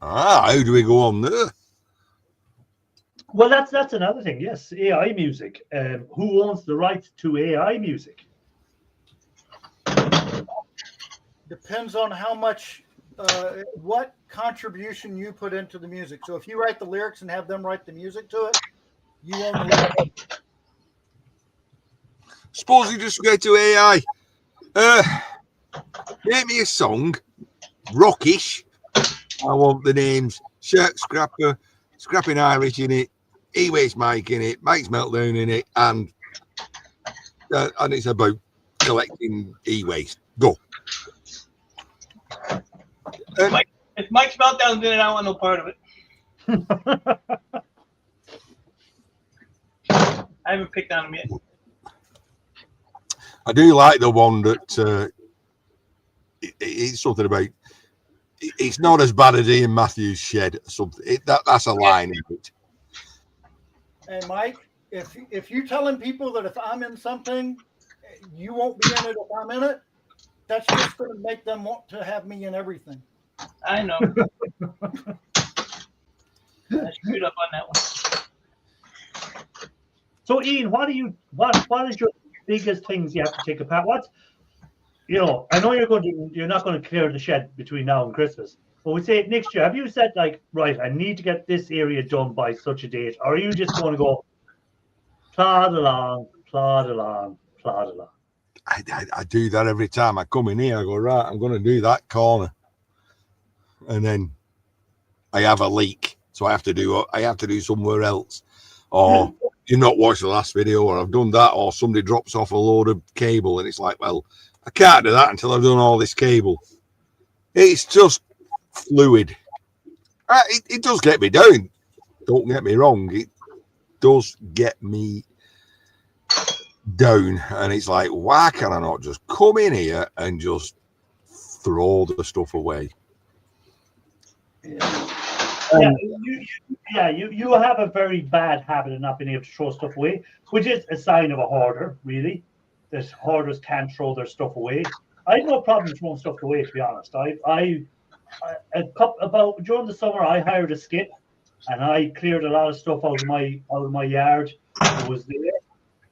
How do we go on there? Well, that's another thing. Yes, AI music. Who owns the rights to AI music? depends on how much, what contribution you put into the music. So if you write the lyrics and have them write the music to it, you own the lyrics. Suppose you just go to AI. Make me a song, rockish. I want the names Shirt Scrapper, Scrapping Irish in it, E-Waste Mike in it, Mike's Meltdown in it, and it's about collecting e-waste. Go. If Mike's Meltdown's in it, I don't want no part of it. I haven't picked on him yet. I do like the one that it's something about. It's not as bad as Ian Matthews' Shed. Something that's a line in it. And Mike, if you're telling people that if I'm in something, you won't be in it if I'm in it, that's just going to make them want to have me in everything. I know. I screwed up on that one. So Ian, what is your biggest things you have to take apart? I know you're not going to clear the shed between now and Christmas, but we say next year. Have you said like, right, I need to get this area done by such a date, or are you just going to go plod along, plod along, plod along? I do that every time I come in here. I go, right, I'm going to do that corner, and then I have a leak, so I have to do somewhere else, or you not watch the last video, or I've done that, or somebody drops off a load of cable, and it's like, well, I can't do that until I've done all this cable. It's just fluid. It does get me down. Don't get me wrong. It does get me down, and it's like, why can I not just come in here and just throw the stuff away? You have a very bad habit of not being able to throw stuff away, which is a sign of a hoarder, really. That hoarders can't throw their stuff away. I have no problem throwing stuff away, to be honest. During the summer, I hired a skip, and I cleared a lot of stuff out of my yard that was there.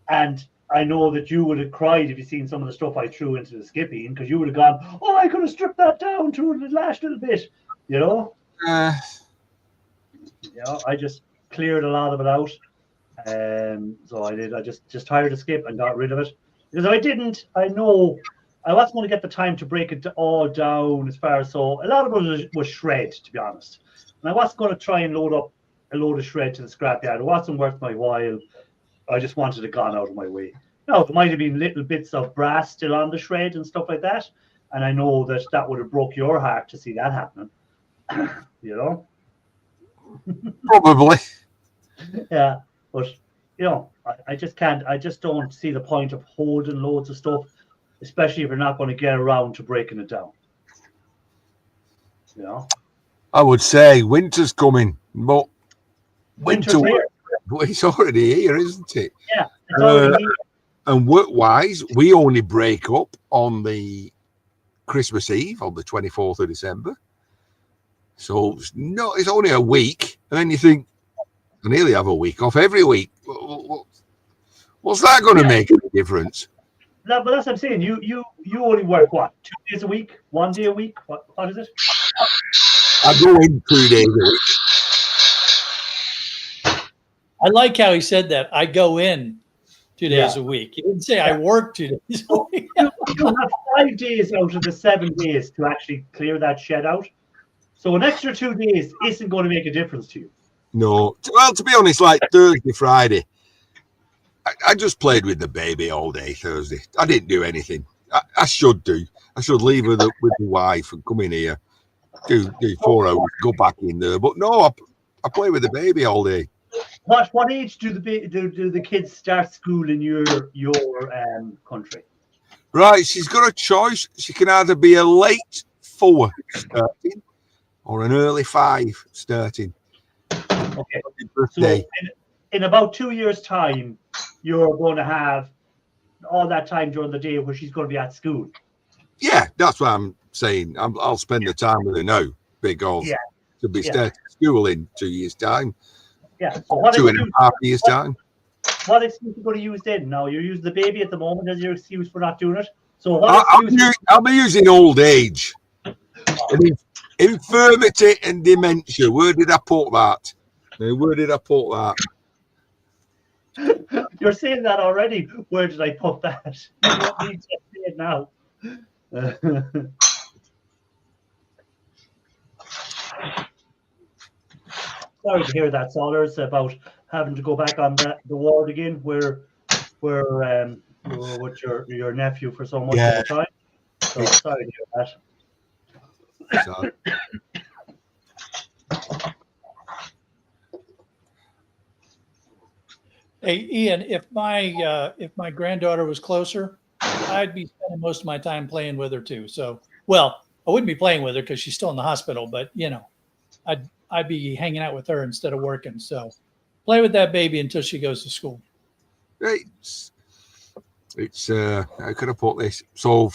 And I know that you would have cried if you seen some of the stuff I threw into the skipping, because you would have gone, "Oh, I could have stripped that down to the last little bit," you know. I just cleared a lot of it out, so I did. I just hired a skip and got rid of it, because if I didn't, I know I wasn't going to get the time to break it all down as far as, so a lot of it was shred, to be honest, and I wasn't going to try and load up a load of shred to the scrapyard. It wasn't worth my while. I just wanted it gone out of my way. Now, there might have been little bits of brass still on the shred and stuff like that, and I know that would have broke your heart to see that happening. You know. Probably. Yeah, but I just can't. I just don't see the point of holding loads of stuff, especially if you're not going to get around to breaking it down. I would say winter's coming, but winter's here. It's already here, isn't it? Yeah, it's already here. And work-wise, we only break up on the Christmas Eve, on the 24th of December. So it's only a week, and then you think, I nearly have a week off every week. What's that going to make any difference? No, but that's what I'm saying. You only work what, 2 days a week, 1 day a week? What is it? I go in 2 days a week. I like how he said that. I go in 2 days a week. He didn't say I work 2 days a week. You have 5 days out of the 7 days to actually clear that shed out. So an extra 2 days isn't going to make a difference to you. No. Well, to be honest, like Thursday, Friday, I just played with the baby all day Thursday. I didn't do anything. I should do. I should leave with the wife and come in here, do 4 hours, go back in there. But no, I play with the baby all day. What age do the kids start school in your country? Right, she's got a choice. She can either be a late 4 starting or an early 5 starting. Okay. So in about 2 years' time, you're going to have all that time during the day where she's going to be at school. Yeah, that's what I'm saying. I'll spend the time with her now because she'll be starting school in 2 years' time. Yeah. So what 2.5 years' time. What excuse are you going to use then? Now, you're using the baby at the moment as your excuse for not doing it? So what excuse? I'll be using old age, and infirmity and dementia. Where did I put that? Where did I put that? You're saying that already. Where did I put that? You don't need to say it now. Sorry to hear that, Solers, about having to go back on the ward again, where you were with your nephew for so much of the time. So sorry to hear that. So, Hey, Ian, if my granddaughter was closer, I'd be spending most of my time playing with her too. So, well, I wouldn't be playing with her because she's still in the hospital, but I'd be hanging out with her instead of working. So, play with that baby until she goes to school. it's how could I put this? So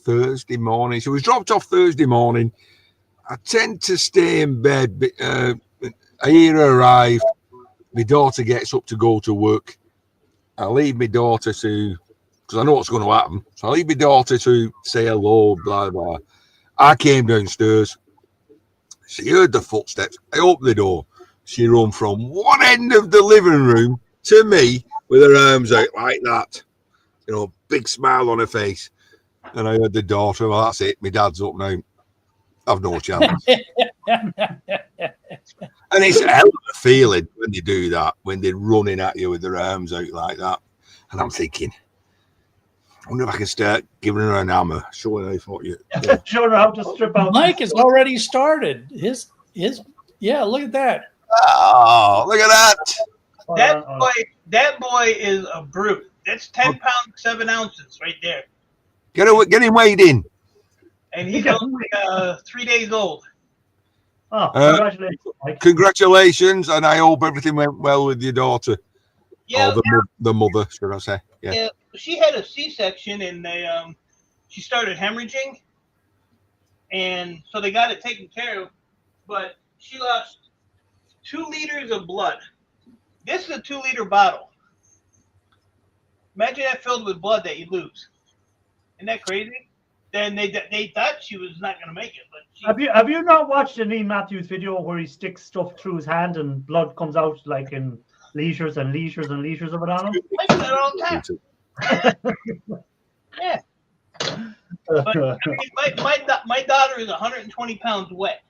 Thursday morning, she was dropped off Thursday morning. I tend to stay in bed. I hear her arrive. My daughter gets up to go to work. I leave my daughter to, because I know what's going to happen. So I leave my daughter to say hello, blah, blah. I came downstairs. She heard the footsteps. I opened the door. She ran from one end of the living room to me with her arms out like that. Big smile on her face. And I heard the daughter, well, that's it. My dad's up now. I've no chance. And it's a hell of a feeling when they do that, when they're running at you with their arms out like that. And I'm thinking, I wonder if I can start giving her an hammer, showing her what you. Showing her how to strip out. Mike has already started. Yeah, look at that. Oh, look at that. That boy is a brute. That's 10 pounds, 7 ounces right there. Get him weighed in. And he's only 3 days old. Oh, congratulations, Mike. Congratulations, and I hope everything went well with your daughter. Yeah, or the mother, should I say? Yeah. She had a C-section, and she started hemorrhaging, and so they got it taken care of. But she lost 2 liters of blood. This is a 2-liter bottle. Imagine that filled with blood that you lose. Isn't that crazy? Then they thought she was not going to make it. But have you not watched the Ian Matthews video where he sticks stuff through his hand and blood comes out like in liters and liters and liters of it on him? I do that all the time. Yeah. But I mean, my daughter is 120 pounds wet,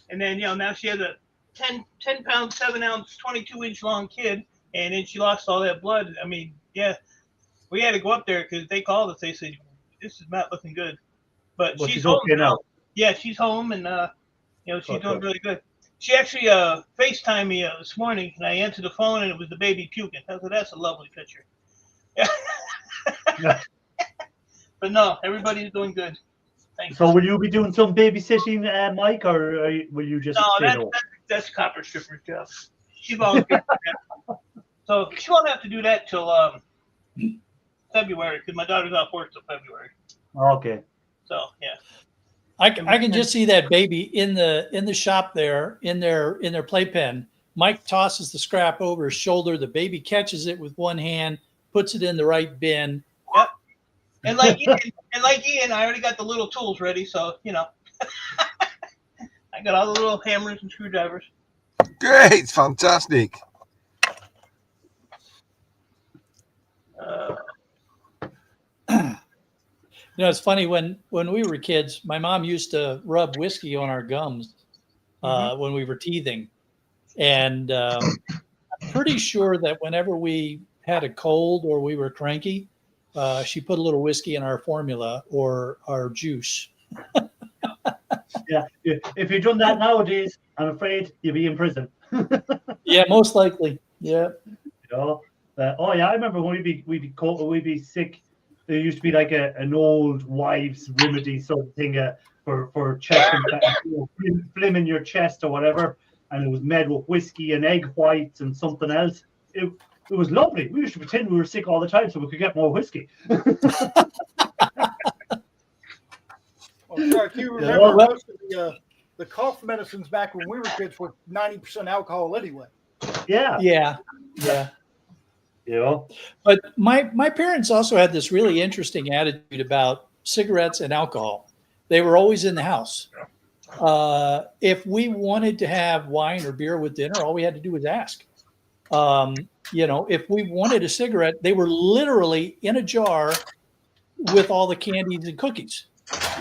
and then now she has a 10 pound 7 ounce 22-inch long kid, and then she lost all that blood. I mean, yeah, we had to go up there because they called us. They said, this is not looking good, but she's home okay now. Yeah, she's home, and she's doing really good. She actually FaceTimed me this morning, and I answered the phone, and it was the baby puking. I said, that's a lovely picture. Yeah. But no, everybody's doing good. Thanks. So will you be doing some babysitting, Mike, or will you just that's Copper Stripper's job. She volunteered for that. So she won't have to do that till February, because my daughter's off work till February. Okay. So yeah. I can just see that baby in the shop there in their playpen. Mike tosses the scrap over his shoulder. The baby catches it with one hand, puts it in the right bin. Yep. And like Ian, I already got the little tools ready, so I got all the little hammers and screwdrivers. Great, fantastic. It's funny when we were kids, my mom used to rub whiskey on our gums when we were teething. And I'm pretty sure that whenever we had a cold or we were cranky, she put a little whiskey in our formula or our juice. Yeah, if you've done that nowadays, I'm afraid you'll be in prison. Yeah, most likely. Yeah. I remember when we'd be sick. There used to be like an old wives' remedy sort of thing for chest infection, phlegm in your chest or whatever, and it was made with whiskey and egg whites and something else. It was lovely. We used to pretend we were sick all the time so we could get more whiskey. Well, Clark, you remember most of the cough medicines back when we were kids were 90% alcohol anyway. Yeah. Yeah. Yeah. You know, But my parents also had this really interesting attitude about cigarettes and alcohol. They were always in the house. If we wanted to have wine or beer with dinner, all we had to do was ask. If we wanted a cigarette, they were literally in a jar with all the candies and cookies.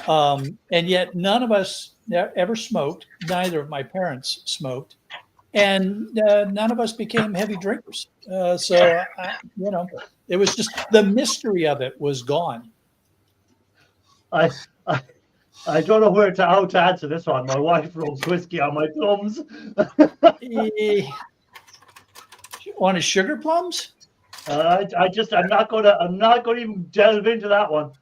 And yet none of us ever smoked. Neither of my parents smoked. And none of us became heavy drinkers. It was just the mystery of it was gone. I I don't know how to answer this one. My wife rubs whiskey on my thumbs. On his sugar plums? I'm not gonna even delve into that one.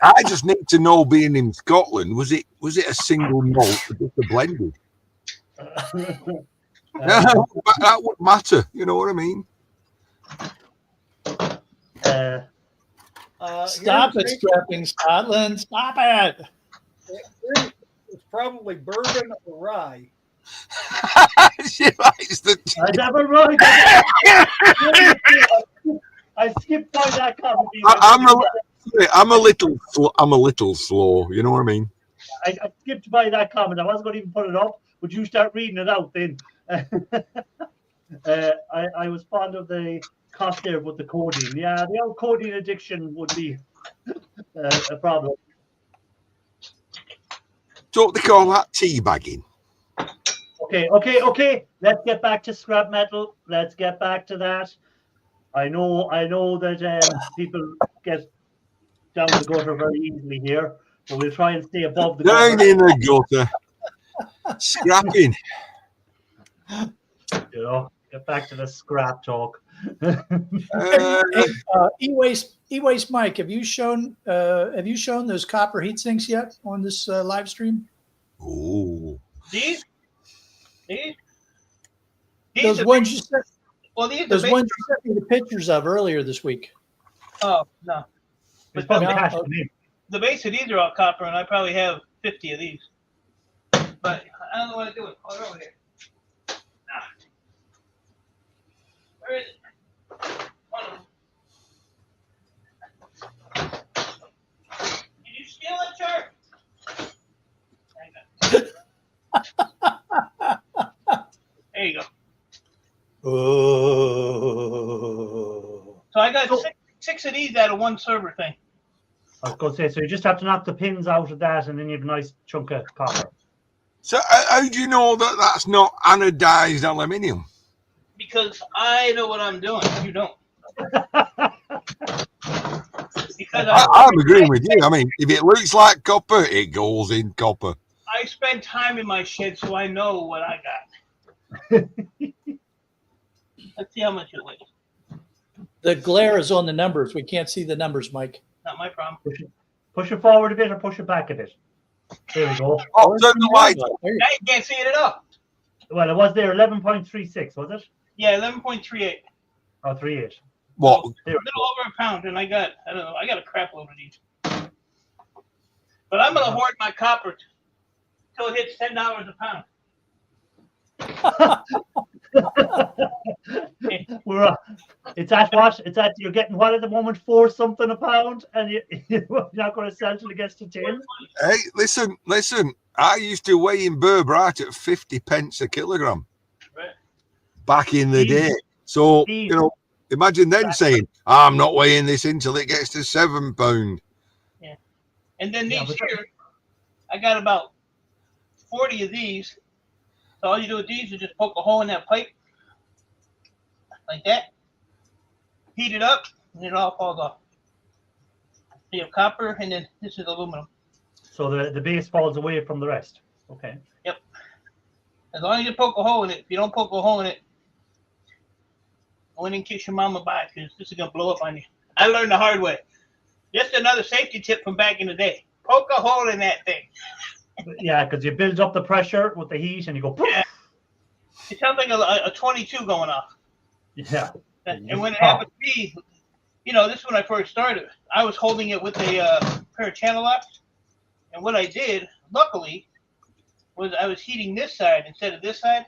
I just need to know, being in Scotland, was it a single malt or just a blended? That would matter. You know what I mean? Stop it, Strapping Scotland. Stop it. It's probably bourbon or rye. She likes the. I never right. I skipped by that comment. I'm a little slow. You know what I mean? I skipped by that comment. I wasn't going to even put it up. Would you start reading it out then? I was fond of the cost there with the codeine. Yeah, the old codeine addiction would be a problem. Don't they call that teabagging? Okay. Let's get back to scrap metal. Let's get back to that. I know that people get down the gutter very easily here, but we'll try and stay above the Down gutter. in the gutter. Scrapping. You know, get back to the scrap talk. E-Waste Mike, have you shown those copper heat sinks yet on this live stream? Oh. These Those are ones you sent. well, these Those are ones you sent me the pictures of earlier this week. Oh no, It's probably No, cash okay. to me. the base of these are all copper, and I probably have 50 of these. But I don't know what to do with. Oh, they're over here. Ah. Where is it? One of them. Did you steal it, Chart? There you go. Oh. So I got six of these out of one server thing. I was going to say, so you just have to knock the pins out of that, and then you have a nice chunk of copper. So how do you know that that's not anodized aluminium? Because I know what I'm doing. You don't. Because I'm agreeing with you. I mean, if it looks like copper, it goes in copper. I spend time in my shed, so I know what I got. Let's see how much it weighs. The glare is on the numbers. We can't see the numbers, Mike. Not my problem. Push it forward a bit or push it back a bit. There we go. Oh, turn the light. There you Now you can't see it at all. Well, it was there 11.36, was it? Yeah, 11.38. Or 38. What? A little over a pound, and I got a crap load of these. But I'm gonna hoard my copper till it hits $10 a pound. It's at what? It's at, you're getting what at the moment, 4 something a pound, and you're not going to sell till it gets to 10. Hey, listen. I used to weigh in Burbright at 50 pence a kilogram. Right. Back in the day. So, you know, imagine then saying, I'm not weighing this until it gets to £7. Yeah. And then these here, I got about 40 of these. So all you do with these is just poke a hole in that pipe. Like that. Heat it up, and it all falls off. So you have copper, and then this is aluminum. So the base falls away from the rest. Okay. Yep. As long as you poke a hole in it. If you don't poke a hole in it, go in and kiss your mama bye, because this is going to blow up on you. I learned the hard way. Just another safety tip from back in the day. Poke a hole in that thing. Yeah, because you build up the pressure with the heat, and you go. Poof. Yeah. It sounds like a 22 going off. Yeah. And when it happened to me, you know, this is when I first started. I was holding it with a pair of channel locks. And what I did, luckily, was I was heating this side instead of this side.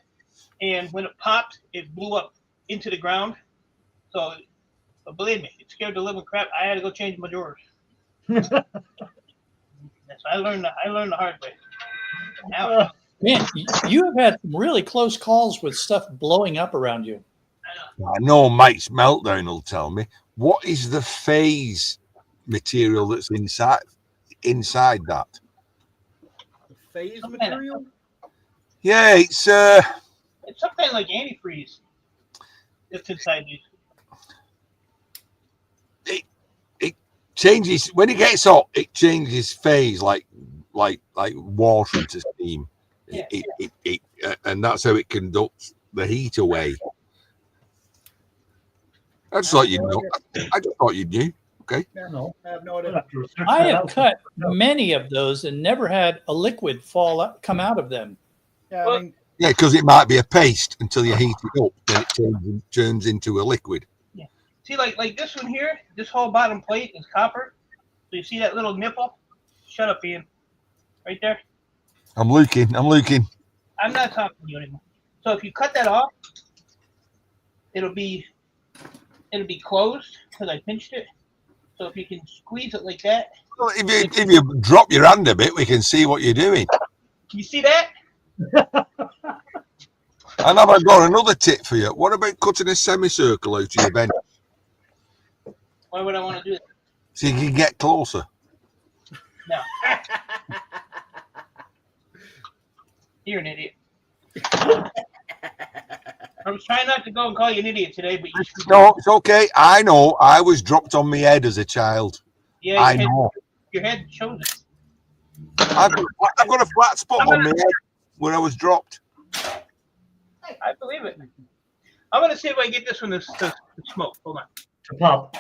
And when it popped, it blew up into the ground. So, but believe me, it scared the living crap. I had to go change my drawers. So I learned the hard way. Now, Man, you have had some really close calls with stuff blowing up around you. I know Mike's meltdown will tell me. What is the phase material that's inside that? The phase Some material? Yeah, it's something like antifreeze. That's inside these. it changes when it gets hot. It changes phase like water into steam. Yeah. And that's how it conducts the heat away. I just thought you'd know. I just thought you knew. Okay. No, I have no idea. I have cut many of those and never had a liquid come out of them. Yeah, Well, I mean, Yeah, because it might be a paste until you heat it up, then it turns into a liquid. See, like this one here, this whole bottom plate is copper. So you see that little nipple? Shut up, Ian. Right there. I'm looking. I'm not talking to you anymore. So if you cut that off, it'll be closed because I pinched it. So if you can squeeze it like that. Well, if you drop your hand a bit, we can see what you're doing. You see that? And I've got another tip for you. What about cutting a semicircle out of your bench Why would I want to do that? so you can get closer? No. You're an idiot. I was trying not to go and call you an idiot today, but you should. No, it's okay. I know. I was dropped on my head as a child. Yeah, I know. Your head shows it. I've got a flat spot on my head where I was dropped. I believe it. I'm gonna see if I can get this one to smoke. Hold on. To pop.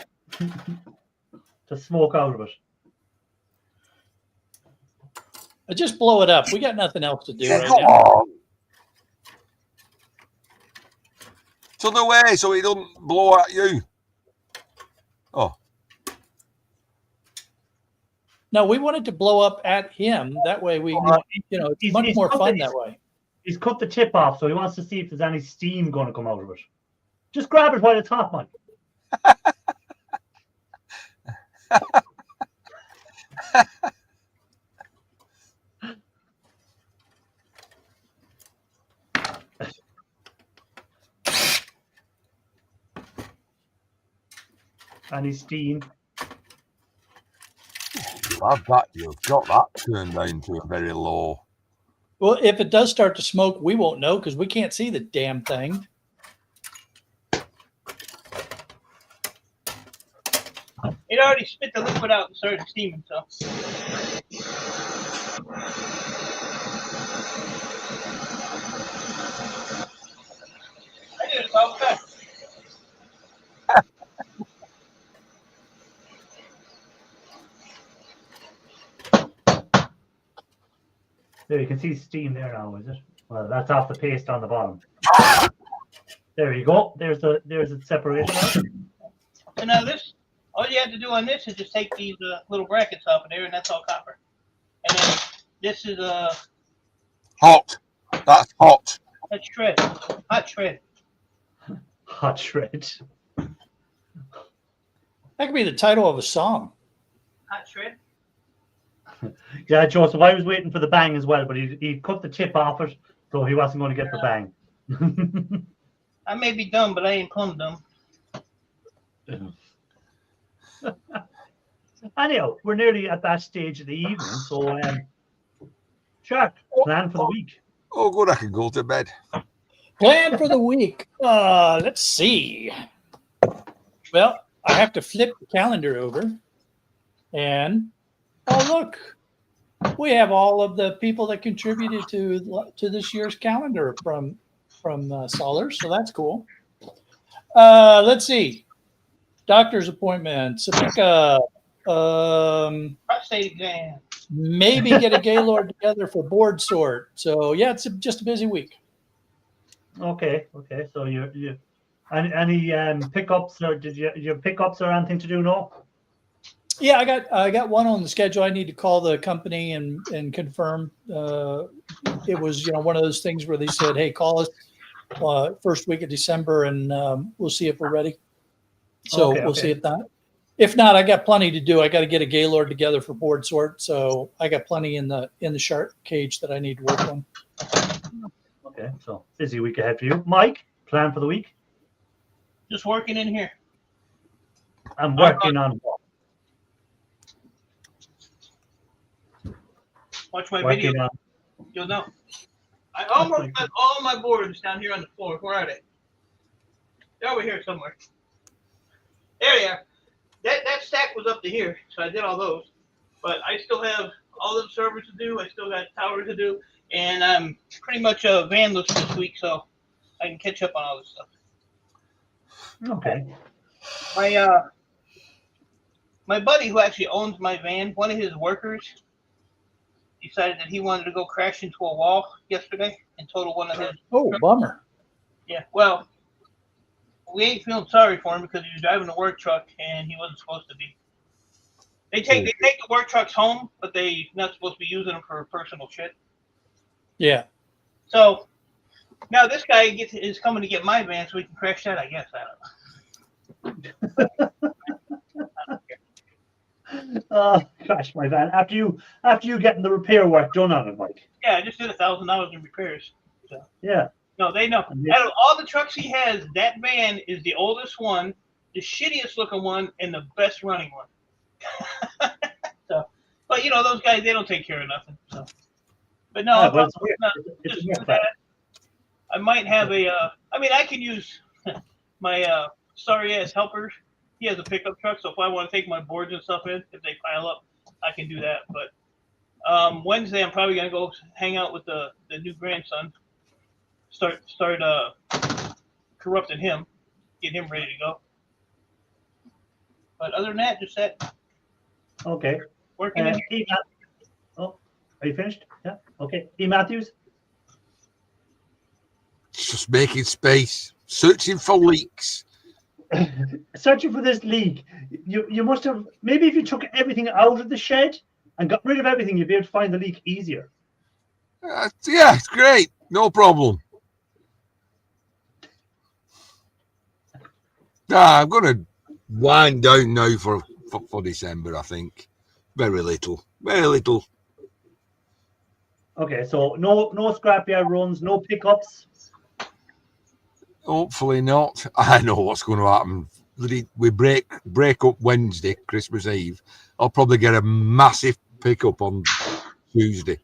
To smoke out of it. Just blow it up. We got nothing else to do right Come now. on. To the way so it doesn't blow at you. Oh. No, we wanted to blow up at him. That way we, it's He's- much he's more fun cooking- that way. He's cut the tip off, so he wants to see if there's any steam going to come out of it. Just grab it while it's hot, man. Any steam? You've got that turned down to a very low. Well, if it does start to smoke, we won't know because we can't see the damn thing. It already spit the liquid out and started steaming, so. I do this all the time. There, you can see steam there now, is it? Well, that's off the paste on the bottom. There you go. There's its separation. So now this, all you have to do on this is just take these little brackets off of there, and that's all copper. And then this is Hot. That's hot. that's shred, hot shred. Hot shred. That could be the title of a song. Hot shred. Yeah, Joseph, I was waiting for the bang as well, but he cut the tip off it, so he wasn't going to get the bang. I may be dumb, but I ain't plumb dumb. Anyhow, we're nearly at that stage of the evening, so Shark, plan for the week. Oh, good. I can go to bed. Plan for the week. Let's see. Well, I have to flip the calendar over. And, oh, look. We have all of the people that contributed to this year's calendar from Solars, so that's cool. Let's see. Doctor's appointments. Prostate exam. Maybe get a Gaylord together for board sort. So, yeah, it's just a busy week. Okay. So you any pickups, or did you your pickups or anything to do? No. Yeah, I got one on the schedule. I need to call the company and confirm. It was one of those things where they said, "Hey, call us first week of December, and we'll see if we're ready. So Okay, we'll see if not. If not, I got plenty to do. I got to get a Gaylord together for board sort, so I got plenty in the shark cage that I need to work on. Okay, so busy week ahead for you. Mike, plan for the week? Just working in here. I'm working on what? Watch my Working video. on You'll know. I almost got all my boards down here on the floor. Where are they? They're over here somewhere. There they are. That stack was up to here, so I did all those. But I still have all the servers to do. I still got towers to do, and I'm pretty much vanless this week, so I can catch up on all this stuff. Okay. My buddy who actually owns my van, one of his workers decided that he wanted to go crash into a wall yesterday and total one of his. Oh, bummer. Yeah, well, we ain't feeling sorry for him because he was driving a work truck and he wasn't supposed to be. They take the work trucks home, but they're not supposed to be using them for personal shit. Yeah. So now this guy is coming to get my van so we can crash that. I guess I don't know. Crash my van after you getting the repair work done on it, Mike. Yeah, I just did $1,000 in repairs. So. Yeah. No, they know. Out of all the trucks he has, that van is the oldest one, the shittiest looking one, and the best running one. So, but those guys, they don't take care of nothing. So, but no, it's I might have I can use my sorry ass helper. He has a pickup truck, so if I want to take my boards and stuff in, if they pile up, I can do that. But Wednesday, I'm probably gonna go hang out with the new grandson. Start corrupting him, get him ready to go. But other than that, just that. Okay. Working in here. Are you finished? Yeah. Okay. E. Matthews. Just making space, searching for leaks. Searching for this leak. You must have, maybe if you took everything out of the shed and got rid of everything, you'd be able to find the leak easier. Yeah, it's great. No problem. I'm going to wind down now for December, I think. Very little. Okay, so no scrapyard runs, no pickups. Hopefully not. I know what's going to happen. We break up Wednesday, Christmas Eve. I'll probably get a massive pickup on Tuesday,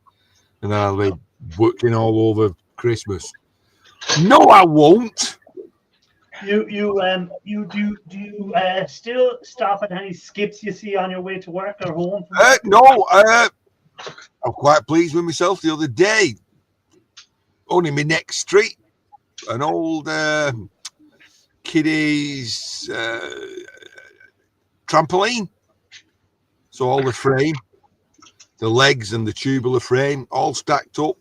and then I'll be working all over Christmas. No, I won't. Do you still stop at any skips you see on your way to work or home? No, I'm quite pleased with myself the other day. Only my next street, an old kiddies trampoline. So all the frame, the legs and the tubular frame all stacked up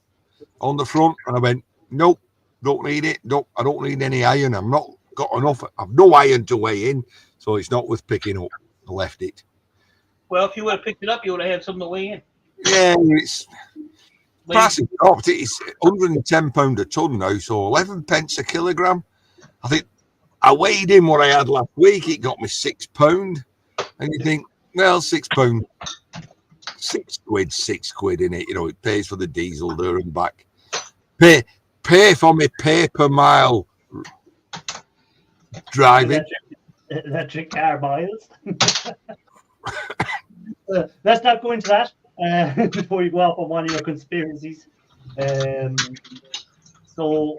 on the front. And I went, nope, don't need it. Nope, I don't need any iron. I'm not got enough. I've no iron to weigh in. So it's not worth picking up. I left it. Well, if you would have picked it up, you would have had something to weigh in. Yeah, it's price has dropped. It's £110 a ton now, so 11 pence a kilogram. I think I weighed in what I had last week. It got me £6. And you think, well, £6, £6 in it. It pays for the diesel there and back. Pay for me pay per mile driving. Electric car miles. Let's not go into that before you go off on one of your conspiracies. So,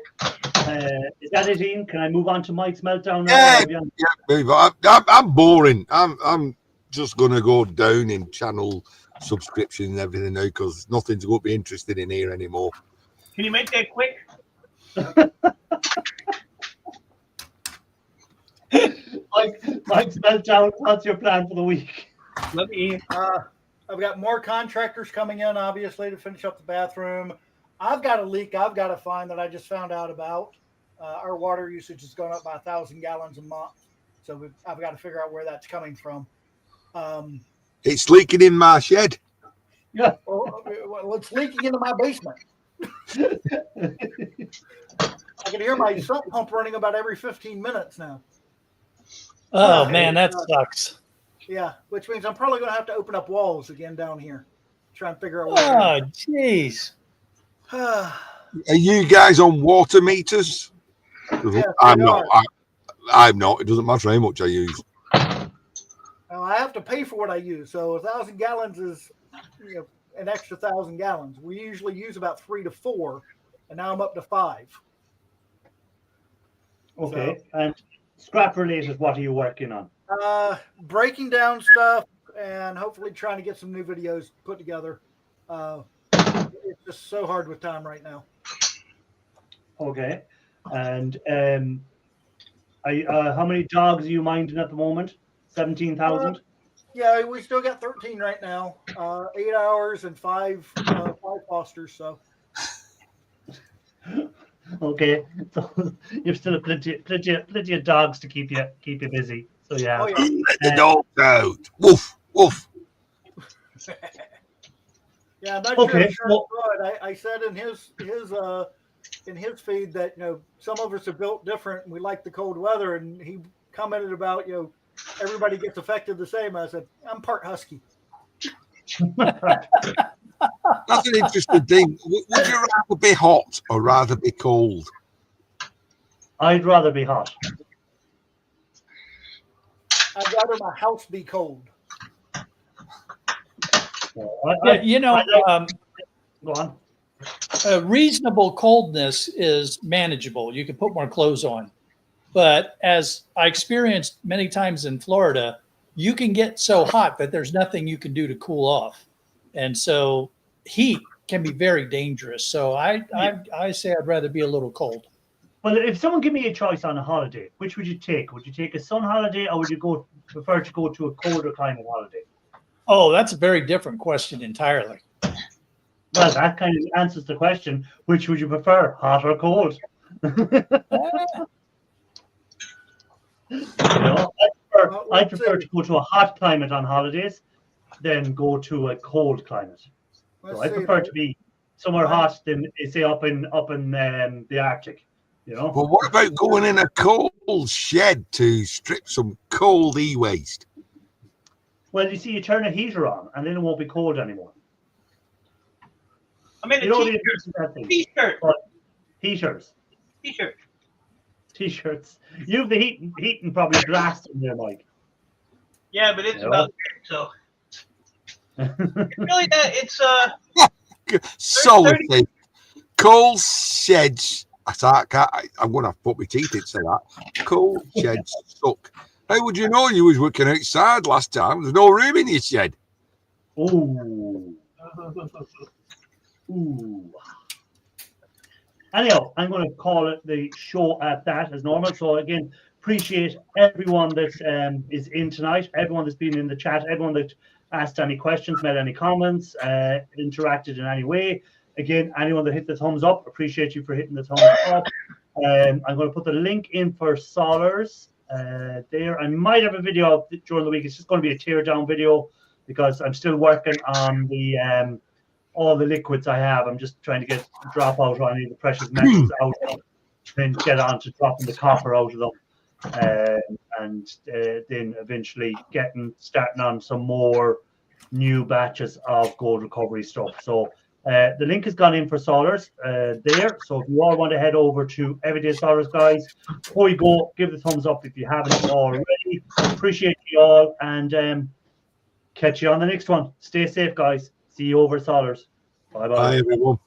is that it, Ian? Can I move on to Mike's meltdown now? Yeah, I'm boring. I'm just going to go down in channel subscription and everything now because nothing's going to be interested in here anymore. Can you make that quick? Mike's meltdown. What's your plan for the week? Let me. I've got more contractors coming in, obviously, to finish up the bathroom. I've got a leak I've got to find that I just found out about. Our water usage has gone up by 1,000 gallons a month. So I've got to figure out where that's coming from. It's leaking in my shed. Yeah. Well, it's leaking into my basement. I can hear my sump pump running about every 15 minutes now. Oh Okay. man, that sucks. Yeah, which means I'm probably going to have to open up walls again down here. Try and figure out what. Oh jeez. Are you guys on water meters? Yes, I'm we not. are. I'm not. It doesn't matter how much I use. Now, I have to pay for what I use. So 1,000 gallons is an extra 1,000 gallons. We usually use about 3 to 4, and now I'm up to 5. Okay. And scrap related, what are you working on? Breaking down stuff and hopefully trying to get some new videos put together. It's just so hard with time right now. Okay. And how many dogs are you minding at the moment? 17,000? Yeah, we still got 13 right now. 8 hours and 5 fosters. So Okay, so you've still plenty of dogs to keep you busy. So yeah. oh yeah. Let the dogs out. Woof, woof. Yeah, I'm not Okay, sure. well- I said in his feed that some of us are built different and we like the cold weather, and he commented about everybody gets affected the same. I said I'm part husky. That's an interesting thing. Would you rather be hot or rather be cold? I'd rather be hot. I'd rather my house be cold. Yeah, go on. reasonable coldness is manageable. You can put more clothes on. But as I experienced many times in Florida, you can get so hot that there's nothing you can do to cool off. And so heat can be very dangerous. So I say I'd rather be a little cold. Well, if someone give me a choice on a holiday, which would you take? Would you take a sun holiday, or would you prefer to go to a colder climate holiday? Oh, that's a very different question entirely. Well, that kind of answers the question. Which would you prefer, hot or cold? I prefer to go to a hot climate on holidays than go to a cold climate. So I prefer to be somewhere hot than say up in the Arctic. But what about going in a cold shed to strip some cold e-waste? Well, you see, you turn a heater on, and then it won't be cold anymore. I mean, T-shirt. Heaters. T-shirts. You have the heating probably blast in there, Mike. Yeah, but it's about there, so really it's solid thing. Cold sheds. I'm going to put my teeth into that. Cold sheds suck. How would you know you was working outside last time? There's no room in your shed. Ooh. Anyhow, I'm going to call it the show at that as normal. So again, appreciate everyone that is in tonight, everyone that's been in the chat, everyone that asked any questions, made any comments, interacted in any way. Again, anyone that hit the thumbs up, appreciate you for hitting the thumbs up. I'm going to put the link in for Solars there. I might have a video during the week. It's just going to be a tear down video because I'm still working on the all the liquids I have. I'm just trying to drop out any of the precious metals out of them, then get on to dropping the copper out of them, and then eventually starting on some more new batches of gold recovery stuff. So the link has gone in for Solars there. So if you all want to head over to Everyday Solars, guys, before you go, give the thumbs up if you haven't already. Appreciate you all, and catch you on the next one. Stay safe, guys. See you over Solars. Bye-bye. Bye, everyone.